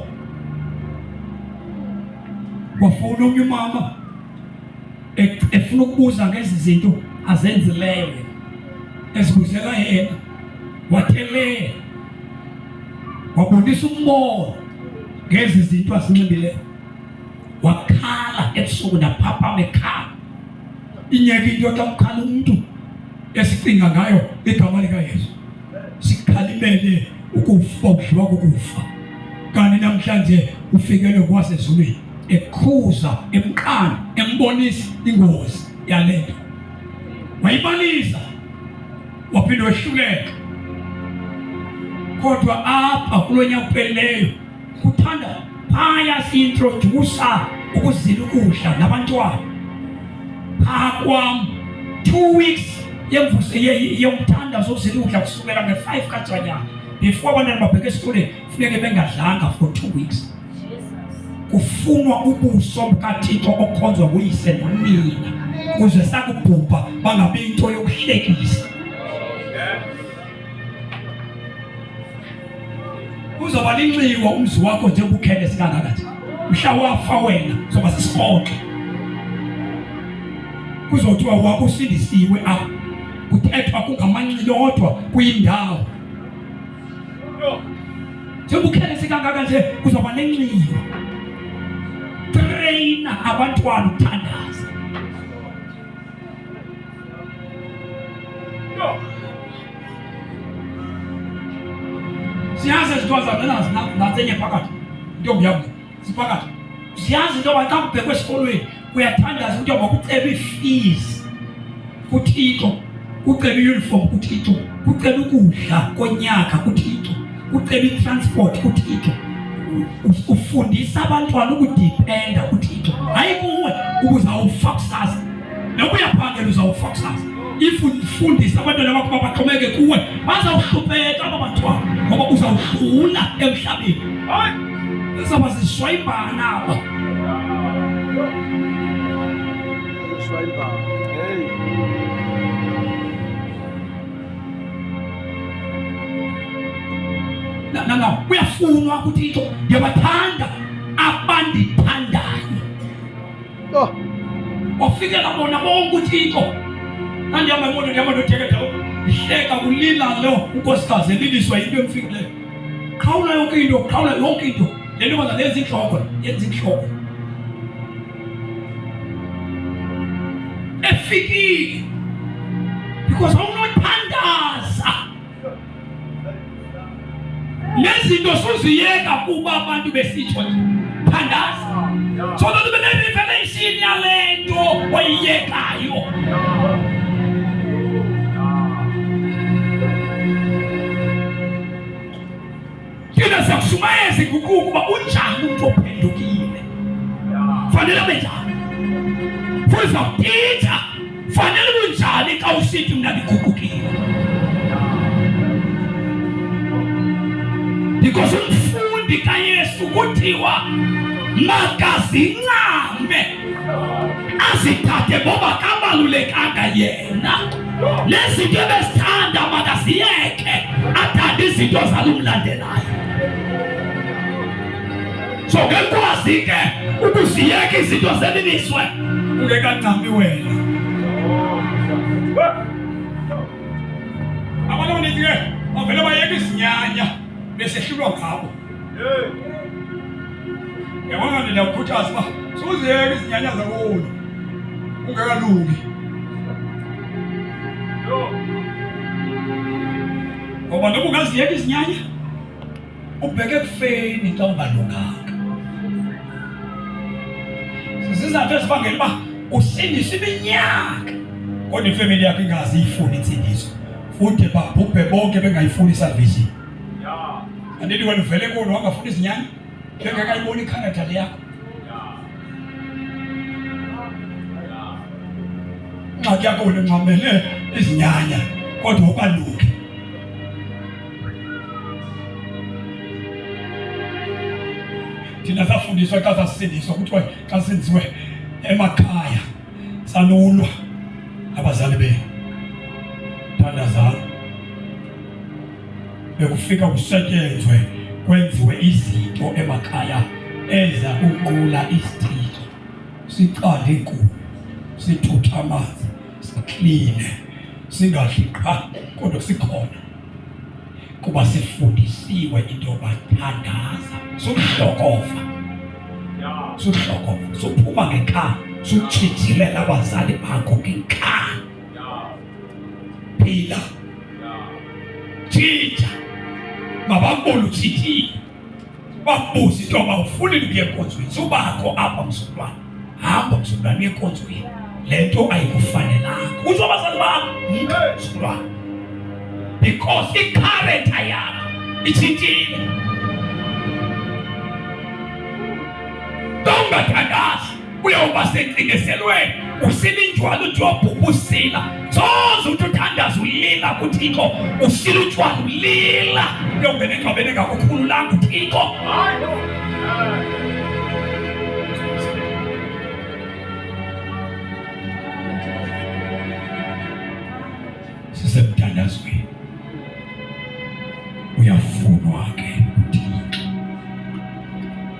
S1: Kwafuna omnye umama efuna ukubuza ngezi zinto azenzileyo, ezibuzela yena, wathelela wabonisa umoya ngezi zinto azinxibileyo, wakhala ebusuku naphaphama ekhala. Inyeke into xa kukhala umntu esicinga ngayo igama likaYesu, sikhalimele ukufa, ukudliwa kokufa. Kanti namhlanje ufikele kwasezulwini ekhuza, emqanda, embonisa ingozi yale nto. Wayibalisa waphinde wehluleka. Kodwa apha kulo nyaka uphelileyo kuthanda phaya si-introducer ukuzila ukudla nabantwana. Phaa kwam 2 weeks yomthandazo wokuzila ukudla kusukela nge-5 kaJanuwari. Before abantwana babheke esikoleni funeke bengadlanga for 2 weeks. Kufunwa ubuso bukaThixo okhonzwa nguyise nonina ukuze sakubhubha bangabi into yokuhlekisa. Uzoba linxiwa umzi wakho nje kukhele sikangaka nje. Mhla wafa wena uzoba sisirhoxo. Kuzothiwa wakho usindisiwe apha. Kuthethwa kungamanxilodwa kuyindawo. Nje kukhele sikangaka nje uzoba lenxiwa. Traina abantwana ukuthandaza. Siyazi izinto zabenazi nanzenye phakathi. Ntombi yami siphakathi. Siyazi into yoba xa kubhekwe esikolweni uyathandaza into yoba kucebe ifees kuThixo, kucebe i-uniform kuThixo, kucebe ukudla konyaka kuThixo, kucebe i-transport kuThixo. ufundisa abantwana ukudependa kuThixo, hayi kuwe ubuzawufa kusasa. Noba uyaphangela uzawufa kusasa. If ufundisa abantwana bakho baxhomeke kuwe, bazawuhlupheka aba bantwana ngoba uzawudlula emhlabeni. Hayi, izawuba zishwayibhana aba. Na kuyafunwa kuThixo, ndiyabathanda abandithandayo. Wafikela bona bonke uThixo. Ndihamba imoto ndihamba ndotheketha ndihleka kulila lo unkosikazi eliliswa yinto emfikileyo. Qhawula yonke into, qhawula yonke into. Le nto baza lenza intloko, yenza intloko. Efikile because awunothandaza. Nezinto suziyeka kuba abantu besitsho thandaza. So that ube ne-revelation yale nto oyiyekayo. Thina siyakushumayeza iguquko ukuba unjani umuntu ophendukile. Fanele abe njani. Futhi sakutitha fanele unjani xa usithi mna ngiguqukile. Because umfundi kaYesu kuthiwa makazincame azithathe ngoba kabalulekanga yena. Nezinto ebesithanda makaziyeke athande izinto zalumlandelayo. So ngekwazi ke ukuziyeka izinto zeliniswe ungekancami wena. Abantu abaninzi ke bavele bayeka izinyanya besehlulwa ngabo. Yabona ndiyakukhuthaza uba suziyeka izinyanya zakoni ungekalungi. Ngoba noba ungaziyeka izinyanya ubheke ekufeni xa ungalunganga. Sizizathu ezibangela uba usindise iminyaka kodwa ifemeli yakho ingazi ifuni insindiso futhi babhubhe bonke bengayifuni isalvation. Andithi wena uvele kuno wangafuni izinyanya bengekayiboni ikharacter yakho. Ingxaki yakho wena ungxamele izinyanya kodwa ukalungi. Thina safundiswa xa sasindiswa kuthiwa xa senziwe emakhaya sanulwa abazali benu. Thandazana bekufika kusetyenzwe kwenziwe izinto emakhaya eza uqula isithixo. Siqale inkulu, sithutha amanzi, sikline, singadli qha kodwa sikhona. Kuba sifundisiwe into yobathandaza, sumhlokofa, sumhlokofa, suphuma ngekhaya, sutshithilela abazali bakho ngekhaya. Phila, tshintsha, mabambone utshithile, babuze into yoba ufuni ukuya enkonzweni. Subakho apha mzukulwana, hamba mzukulwana uye enkonzweni. Le nto ayikufanelanga. Utsho abazali bakho, mzukulwana. Because i-character yakho itshintshile. Ungathandazi uyawuba senkcingeselweni usila injwala uthi wabhubha usila. Soze uthi uthandaza ulila kuThixo usila utshwala ulila. Uyongena engcwabeni engakukhululanga uThixo. Sisemthandazweni uyafunwa ke uThixo.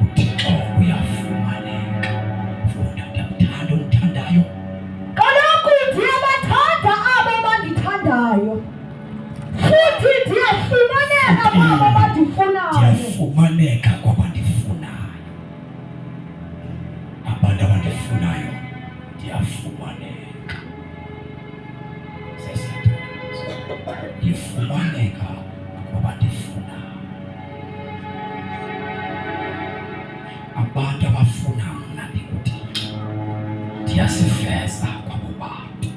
S1: uThixo uyafumaneka. Funa ndiyamthanda ondithandayo.
S2: Kaloku ndiyabathanda abo bandithandayo futhi ndiyafumaneka kwabo bandifunayo.
S1: Ndiyafumaneka kwabandifunayo. Abantu abandifunayo ndiyafumaneka. Ndifumaneka kwabandifunayo. Abantu abafuna mna ndikuThixo ndiyasiveza kwabo bantu.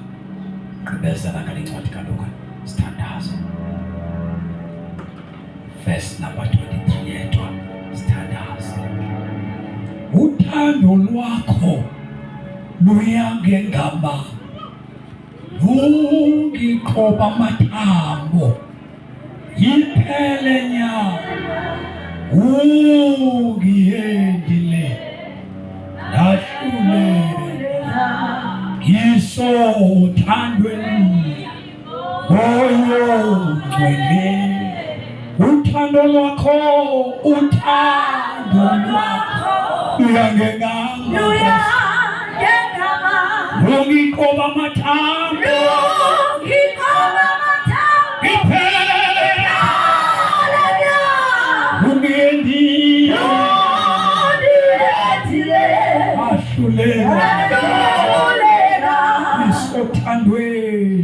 S1: Gqibezela ngale ncwadi kaLuka sithandaza. Verse number 23 yedwa sithandaza. uthando lwakho luyangengama lungiqhoba amathambo yiphele nya ungiyendile ndahlulela ngisothandweni moyo ngcwele uthando lwakho luyangengama lungiqhoba amathambo Isothandweni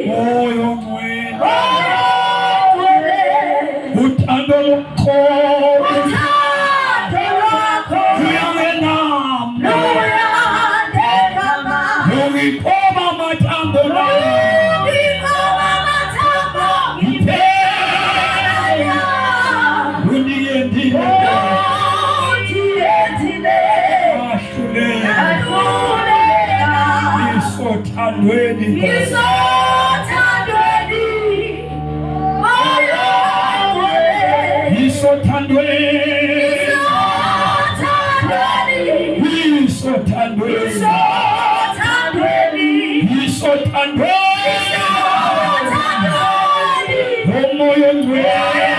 S1: moyo ngcwele uthando lwakho luyangengama lungiqhoba amathambo Isothandweni moyo ngcwele moyo ngcwele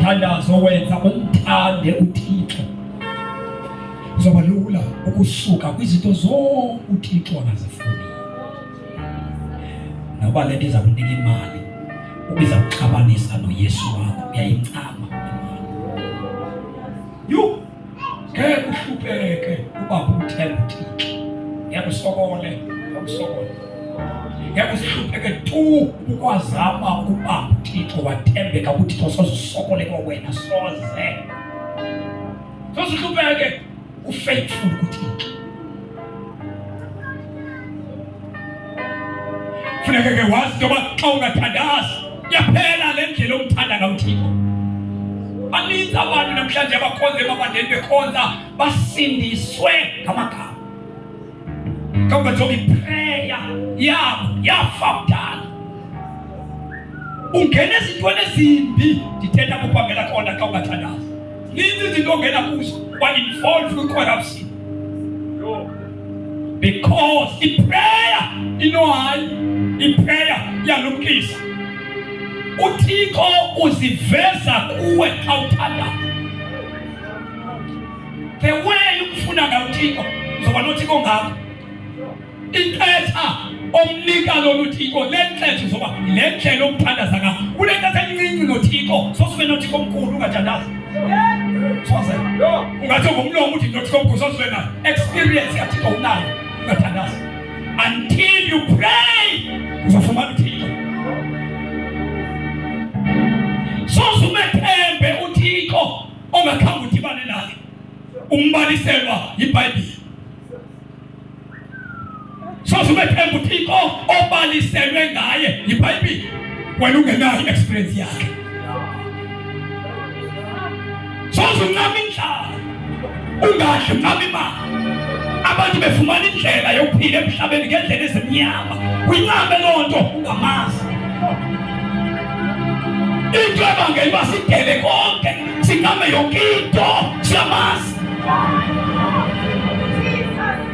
S1: thandazo wenza umthande uThixo kuzoba lula ukusuka kwizinto zonke uThixo angazifuni noba lento iza kunika imali ubiza ukuxabanisa noYesu wakho uyayincama yo ngeke uhlupheke uba uthemba uThixo yakusokole yakusihlupheke tu ukwazama ukuba uThixo wathembeka uThixo sozusokole kwawena soze sozihlupheke ufaithful kuThixo funeka ke wazi ngoba xa ungathandazi yaphela le ndlela omthanda ngayo uThixo baninzi abantu namhlanje abakhonza emabandleni bekhonza basindiswe ngamagama kama jongi prayer yabo yafa kudala ungena ezintweni ezimbi ndithetha kuphangela khona xa ungathandazi ninzi izinto ongena kuzo wa-involve kwi-corruption because iprayer inohayi iprayer yalumkisa uThixo uziveza kuwe xa uthandaza the way ukufuna ngayo uThixo uzoba noThixo ngakho intetha omnika lolu Thixo lentetha uzoba le ndlela omthandaza ngayo kunentetha encinci noThixo sosube noThixo omkhulu ungathandaza soze ungathi ngomlomo uthi noThixo omkhulu sosube nayo experience kaThixo unayo ungathandaza until you pray uzofumana uThixo sosume thembe uThixo ongakhange udibane naye umbaliselwa yiBhayibheli sosume thembe uThixo obaliselwe ngaye yiBhayibheli wena ungenayo experience yakhe sosuncama inhlala ungahle uncama imali abantu befumana indlela yokuphila emhlabeni ngendlela ezimnyama uyincame loo nto ungamazi into ebangela uba sidele konke sincame yonke into siyamazi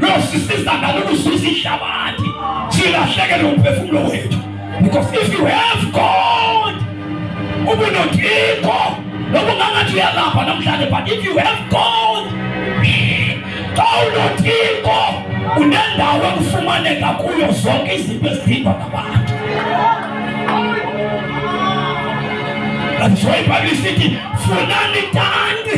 S1: yosisiza nalolususa ihlabathi silahlekele umphefumulo wethu because if you have God ubunoThixo lobo ngangathi uyalapha namhlanje but if you have God xa unoThixo unendawo ekufumaneka kuyo zonke izinto ezidingwa ngabantu That's why iBhayibheli sithi funani tandi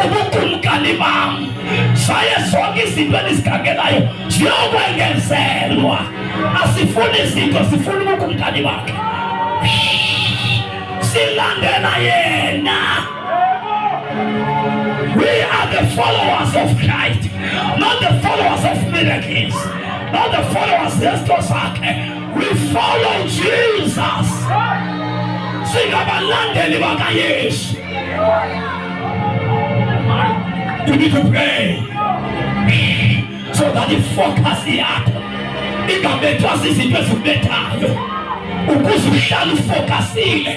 S1: ubukumkani bam saye zonke izinto enizigangelayo ziyokwengezelwa asifuni izinto sifuna ubukumkani bakhe silandela yena. We are the followers of Christ, not the followers of miracles, not the followers of Zestosake. We follow Jesus. Singabalandeli baka Yesu. You need to pray so that the focus yakho ingabethwa zizinto ezibethayo, ukuze uhlale ufocusile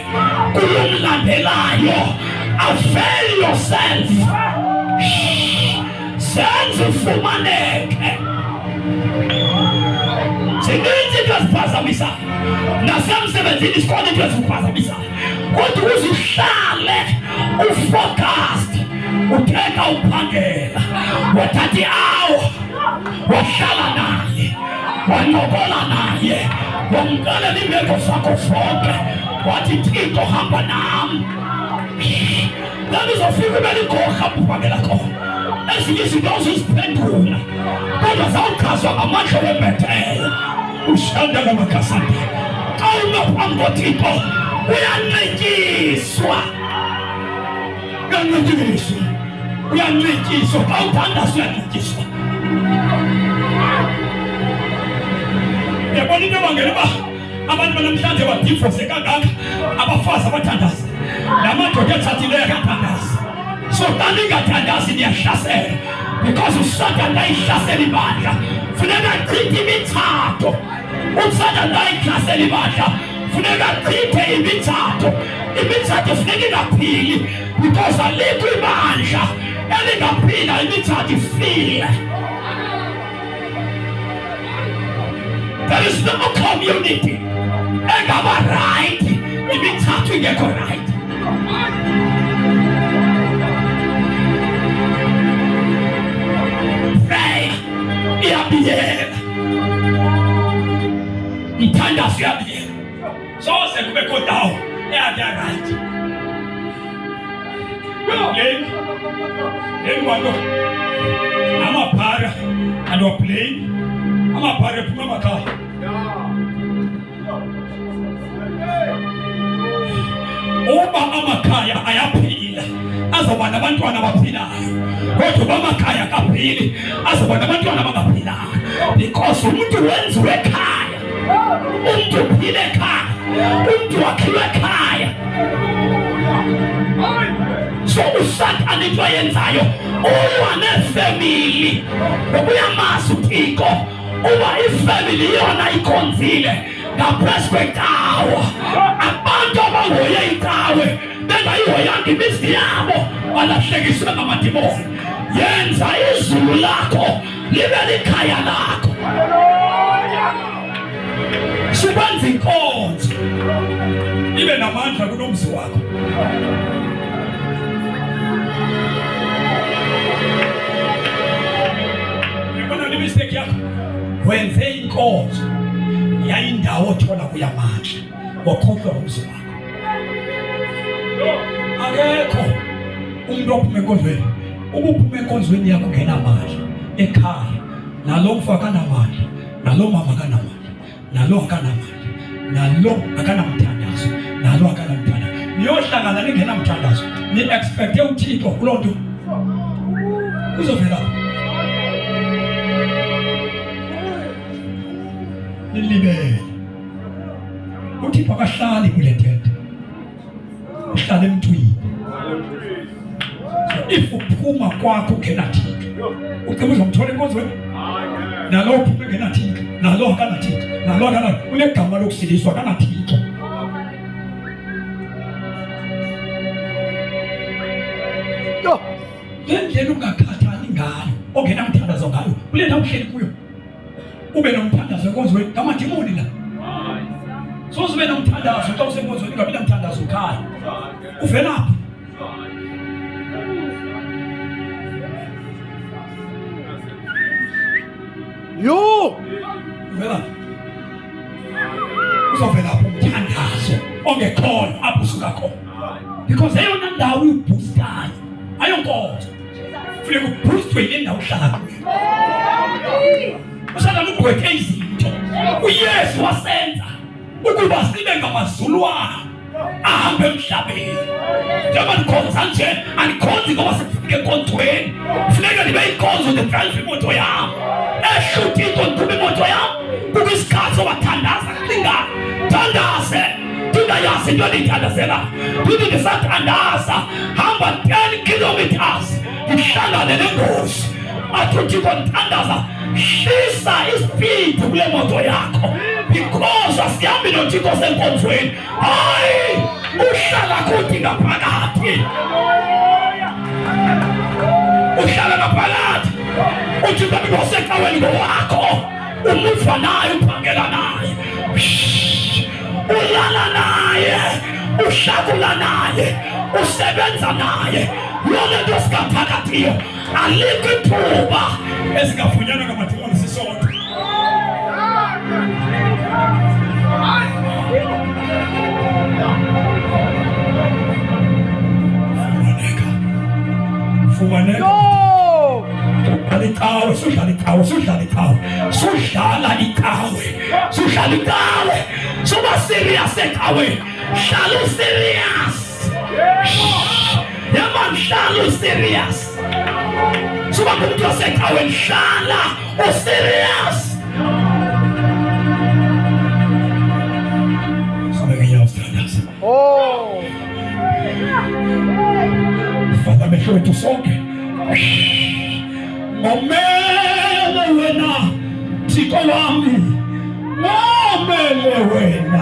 S1: kulomlandelayo. Avail yourself. Senze ufumaneke. Zininzi into eziphazamisa nasemsebenzini, sikhona into eziphazamisa, kodwa ukuze uhlale ufocused, uthetha uphangela, wathatha i-hour, wahlala naye, wancokola naye, wamkela iimeko zakho zonke, wathi Thixo hamba nam. Ndizofika ube ligorha uphangela khona, ezinye izinto uziphendula kodwa zawuchazwa ngamandla wembethelo. Ushandela makasanda xa unophambi koThixo uyancetyiswa, uyancetyiswa xa uthandaza, uyancetyiswa. Yabona into ebangela uba abantu banamhlanje badifose kangaka, abafazi abathandaza namadoda athathileyo akathandazi. So xa ningathandazi niyahlasela, because uSathane ayihlasela ibandla funeka achithe imithatho. uSathane ayihlasela ibandla funeka achithe imithatho. Imithatho funeka ingaphili, because alikho ibandla elingaphila imithatho ifile. There is no community engaba right imithatho ingekho right. Prayer iyabiyela, mthandazo iyabiyela, soze kubekho ndawo right. Yeni kwanto amabhara and we're playing amabhara ephuma emakhaya. Uba amakhaya ayaphila azoba nabantwana abaphilayo, kodwa uba amakhaya akaphili azoba nabantwana abangaphilayo, because umuntu wenziwe ekhaya, umuntu uphile ekhaya, umuntu wakhiwe ekhaya. So uSathane into ayenzayo ulwa nefamily, ngoba uyamazi uThixo uba ifamily yona ikhonzile ngaphezu kwecawa. Abantu abangoye icawe bengayihoyanga imizi yabo balahlekiswe ngamadimoni. Yenza izulu lakho libe likhaya lakho. Subenza inkonzo ibe namandla kunomzi wakho. Yabona le mistake yakho, wenze inkonzo yayindawo othola kuya amandla, wakhohlwa umzi wakho. Akekho umuntu ophuma enkonzweni, ukuphuma enkonzweni yakho ngenamandla ekhaya, nalo mfo akanamandla, nalo mama akanamandla, nalo akanamandla, nalo akanamthandazo, nalo akanamthandazo. Niyohlangana ningenamthandazo, ni-expecte uThixo kuloo nto uzovela nilibele. uThixo akahlali kule tente, uhlala emthwini. So if uphuma kwakho ungenaThixo, ucela uzomthola enkonzweni, nalo uphuma engenaThixo, nalo akanaThixo, nalo unegama lokusiliswa akanaThixo. Ngendlela ungakhathali ngayo, ongenamthandazo ngayo, kule ndawo uhleli kuyo ube nomthandazo enkonzweni ngamadimoni la. So ube nomthandazo xa usenkonzweni ungabi namthandazo ekhaya, uvelaphi?
S3: Yo!
S1: Uvelaphi? Uzovelaphi umthandazo ongekhoyo apho usuka khona? Because eyona ndawo uyibhustayo ayonkonzo, funeka ubhustwe yile ndawo uhlala kuyo. uSathane ugwethe izinto uYesu wasenza ukuba sibe ngamazulwana ahambe emhlabeni. Njengoba ndikhonza nje andikhonzi ngoba sekufike enkonzweni. Funeka ndibe yinkonzo ndidrayive imoto yam. Ehlutiko ndiqhuba imoto yam. Kukho isikhathi sobathandaza kucinga. Thandaze. Ndingayazi into endiyithandazela. Ndithi ndisathandaza hamba 10 kilometers ndihlangane nengozi. Athi uThixo ndithandaza hlisa ispeed kule moto yakho because asihambi noThixo senkonzweni. Hayi uhlala kuthi ngaphakathi. Uhlala ngaphakathi. uThixo ngosecaweni ngowakho. Umuva naye uphangela naye. Ulala naye, uhlakula naye, usebenza naye. Yona nto singaphakathiyo alikho ithuba esingafunyanwa ngamadimoni sisodwa. Fumaneka. Sudlala ikawe. Sudlala ikawe. Suba serious ekawe. Hlala serious. Yaman hlala serious. Suba kumuntu osekawe hlala serious. Sabeke yawuthandaza. Father mehlo wethu sonke. Ngomele wena Thixo wami. Ngomele wena.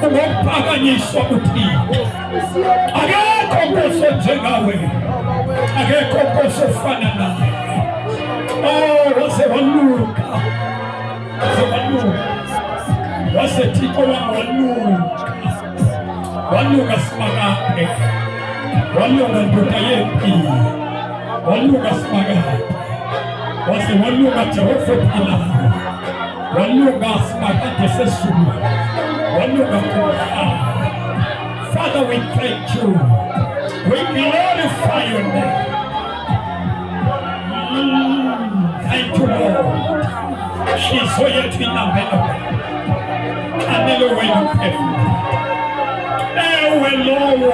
S1: Ngokuphakanyiswa uThixo. Akekho nkosi njengawe. Akekho nkosi ofana nawe. Wase waluka. Wase Thixo waluka. Waluka Simakape. Waluka ndoda yempilo. Waluka Simakape. Wase waluka Jehova Pilato. Waluka Simakape sesulu. Father, we thank you. We glorify your name. Thank you, Lord. She's so yet in the ngalo wena umphefumulo. Ewe lowo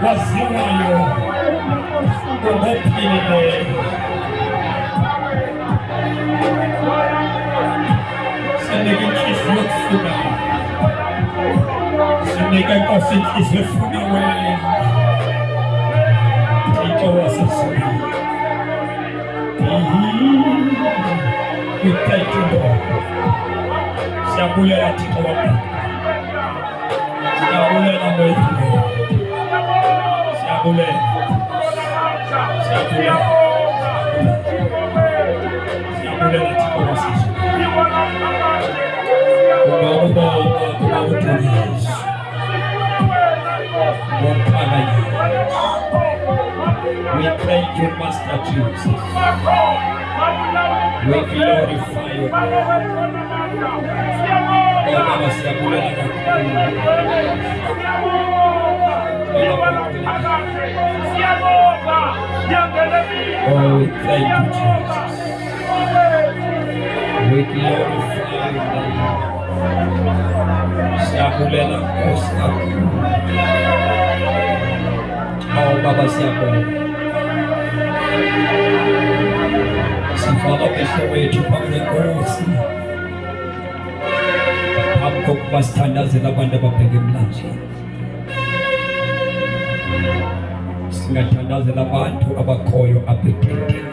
S1: waziwayo ngophilileyo. Sinike inhliziyo yokufuna. Sinike Nkosi inhliziyo yokufuna wena. Thixo wasesibili. We thank you, Lord. Siyabulela Thixo wami. Siyabulela wethu. Siyabulela. Siyabulela. Siyabulela Thixo wasesibili. We thank you, Master Jesus. We glorify you. Oh, we thank you, Jesus. We glorify you. Siyabulela Nkosi yakho. Oh, Baba siyabonga. Sifaka phezu wethu phambi kwenkosi. Phambi kokuba sithandazele abantu ababheke emlanjeni. Singathandazela abantu abakhoyo apha ethenteni.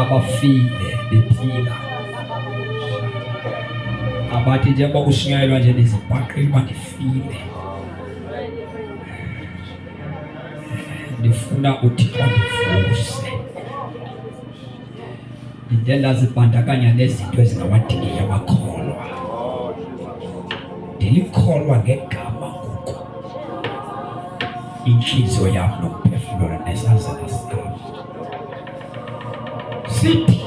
S1: Abafile bephila. Abathi njengoba kushunyayelwa nje nezibhaqeli bandifile. Ndifuna uThixo ndivuse. Ndazibandakanya nezinto ezingawadingi abakholwa. Ndilikholwa ngegama ngoku. Inhliziyo yami nomphefumulo nesazela sami. Sithi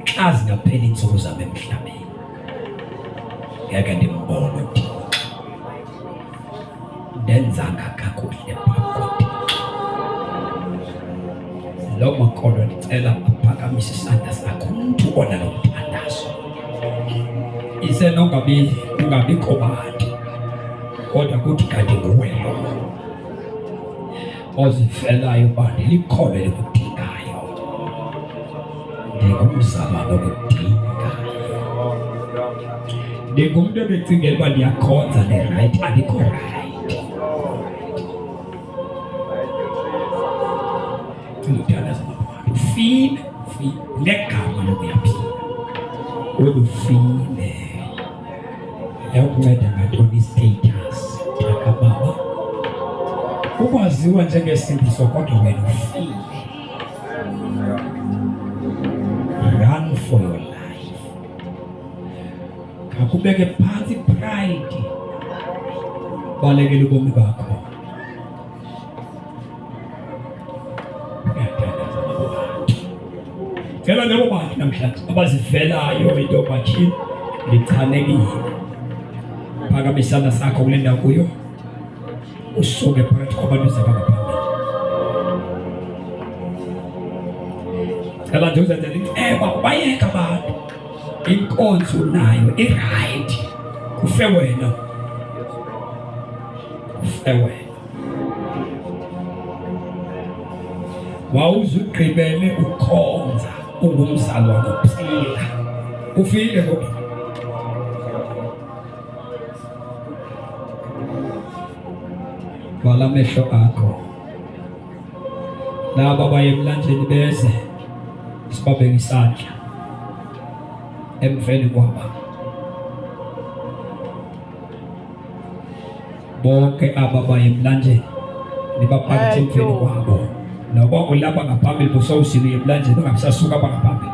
S1: xa zingapheli insuku zami emhlabeni, ngeke ndimbone uThixo. Ndenzanga kakuhle phambi kwakhe. Lo makolo ndicela uphakamise isandla sakho umuntu onalo mthandazo. Ungabikho bantu, kodwa kuthi kanti nguwe lo ozifelayo uba ndilikholwe likudingayo. Ndingumzalwane okudingayo. Ndingumntu ebecingela uba ndiyakhonza ne-right, andikho right. Ndithandaza abantu. File ngegama lokuyaphila. Ulufile. Yakunceda ngantoni i-status? Taka baba. Ukwaziwa njengesimbiso kodwa wena ufile. Run for your life. Kakubeke phansi pride. Balekela ubomi bakho. Phela labo bantu namhlanje abazivelayo into bathi lichanekile. Phakamise isandla sakho kule ndawo kuyo. Usuke phakathi kwabantu zabangaphambili. Phela nje uzenzela iceba bayeka abantu. Inkonzo nayo i-right. Kufe wena. Kufe wena. Wawuzugqibele ukhonza ungumzalwane uphila. Ufile kodwa. Vala amehlo akho. Laba baye emlanjeni beze sibabeke isandla emveni kwaba. Bonke aba baye emlanjeni nibaphathe emveni kwabo. Noba ulapha ngaphambili busawusile emlanjeni ungamsasuka apha ngaphambili.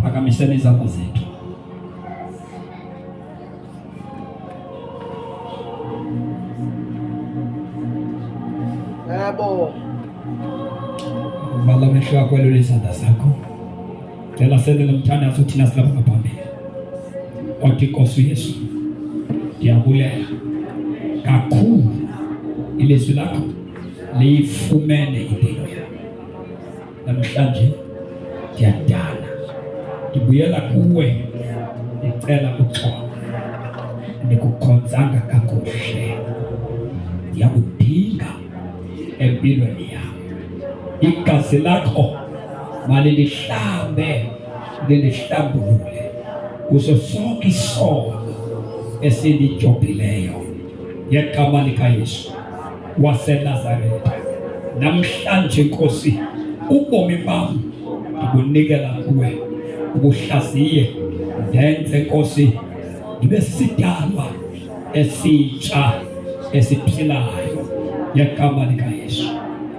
S1: Phakamiseni izandla zethu.
S3: Yebo.
S1: Vala amehlo akho elule izandla zakho. Cela senze nomthandazo thina silapha ngaphambili. Othi Nkosi uYesu, ndiyabulela kakhulu ilizwi lakho liyifumene impilo yami. Namhlanje ndiyadana ndibuyela kuwe ndicela uxolo, ndikukhonzanga kakuhle, ndiyakudinga empilweni yam. Igazi lakho malilihlambe lilihlambulule kuso sonke isono esindijobhileyo ngegama likaYesu waseNazaretha. Namhlanje Nkosi, ubomi bam ndibunikela kuwe, ubuhlaziye ndenze Nkosi ndibe sisidalwa esitsha esiphilayo ngegama likaYesu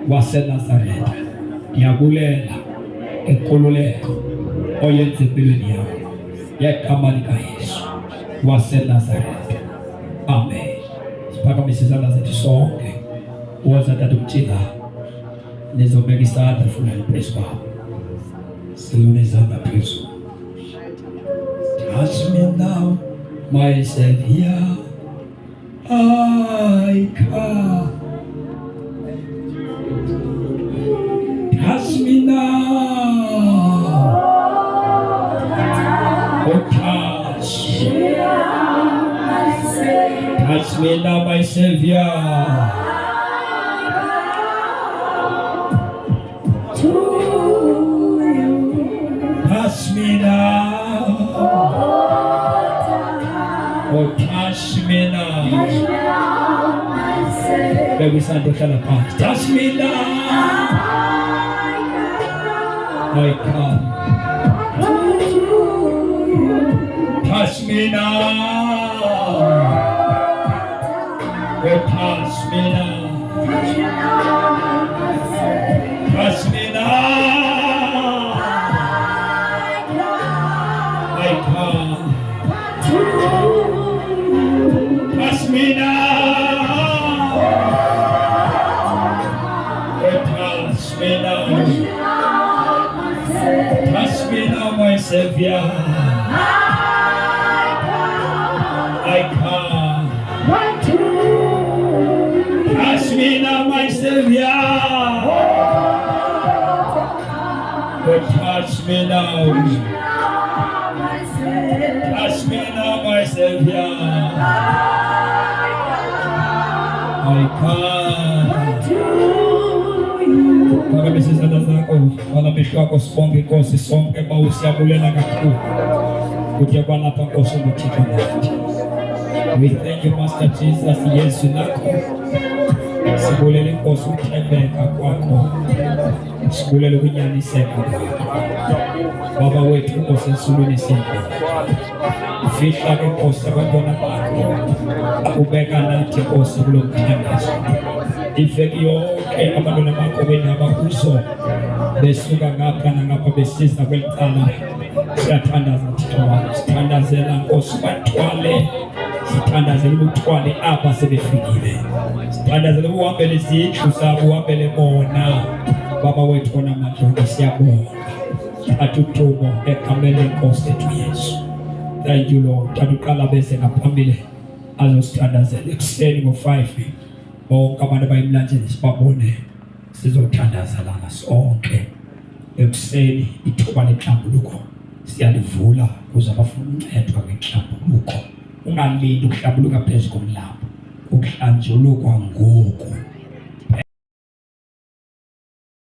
S1: waseNazaretha. Ndiyabulela inkululeko oyenze empilweni yam ngegama likaYesu waseNazaretha. Amen. Siphakamise izandla zethu sonke. Woza Tata Umtshila, nizobeka isandla fulani phezu kwabo. Silule izandla phezulu. Touch me now, my Savior, I come. Touch me now, oh touch me now, my Savior. Touch me now, oh touch me now. Baby, son, don't shut up. Touch me now, I come. Touch me now, oh touch me now. Touch me now, I come. Touch me now, oh touch me now. Touch me now, my Savior, I come. Touch me now, my Savior, oh touch me now. Touch me now, my Savior, I come. Phakamisa izandla zakho, phakamisha kwakho sibonge Nkosi sonke bawusiyabulela kakhulu kutya kwalapha Nkosi uThixo nathi. We thank you, Master Jesus, Yesu lakho. Sibulele Nkosi ukuthembeka kwakho, sibulele ukunyaniseka kwakho. Baba wethu Nkosi esulwini senkosi, fihla ke Nkosi abantwana bakho, ubeka nathi Nkosi kulo mthandazo. Iveki yonke abantwana bakho benaba kuso besuka ngapha nangapha besiza kwelicala, siyathandaza Thixo wakho, sithandazela Nkosi bathwale, sithandazela ubuthwale apha sebefikile, sithandazela ukuhambela izindlu zabo, uhambele bona Baba wethu onamandla. Siyabonga athi udumo egameni lenkosi ethu Yesu. Thank you Lord. Thatha uqala bese ngaphambili azosithandazela ekuseni ngo-5 bonke abantu abayimlanjeni sibabone, sizothandazalana sonke ekuseni. Ithuba lenhlambuluko siyalivula kuze abafuna uncedwa ngenhlambuluko. Ungalindi ukuhlambuluka phezu komlambo, ukuhlanjulukwa ngoku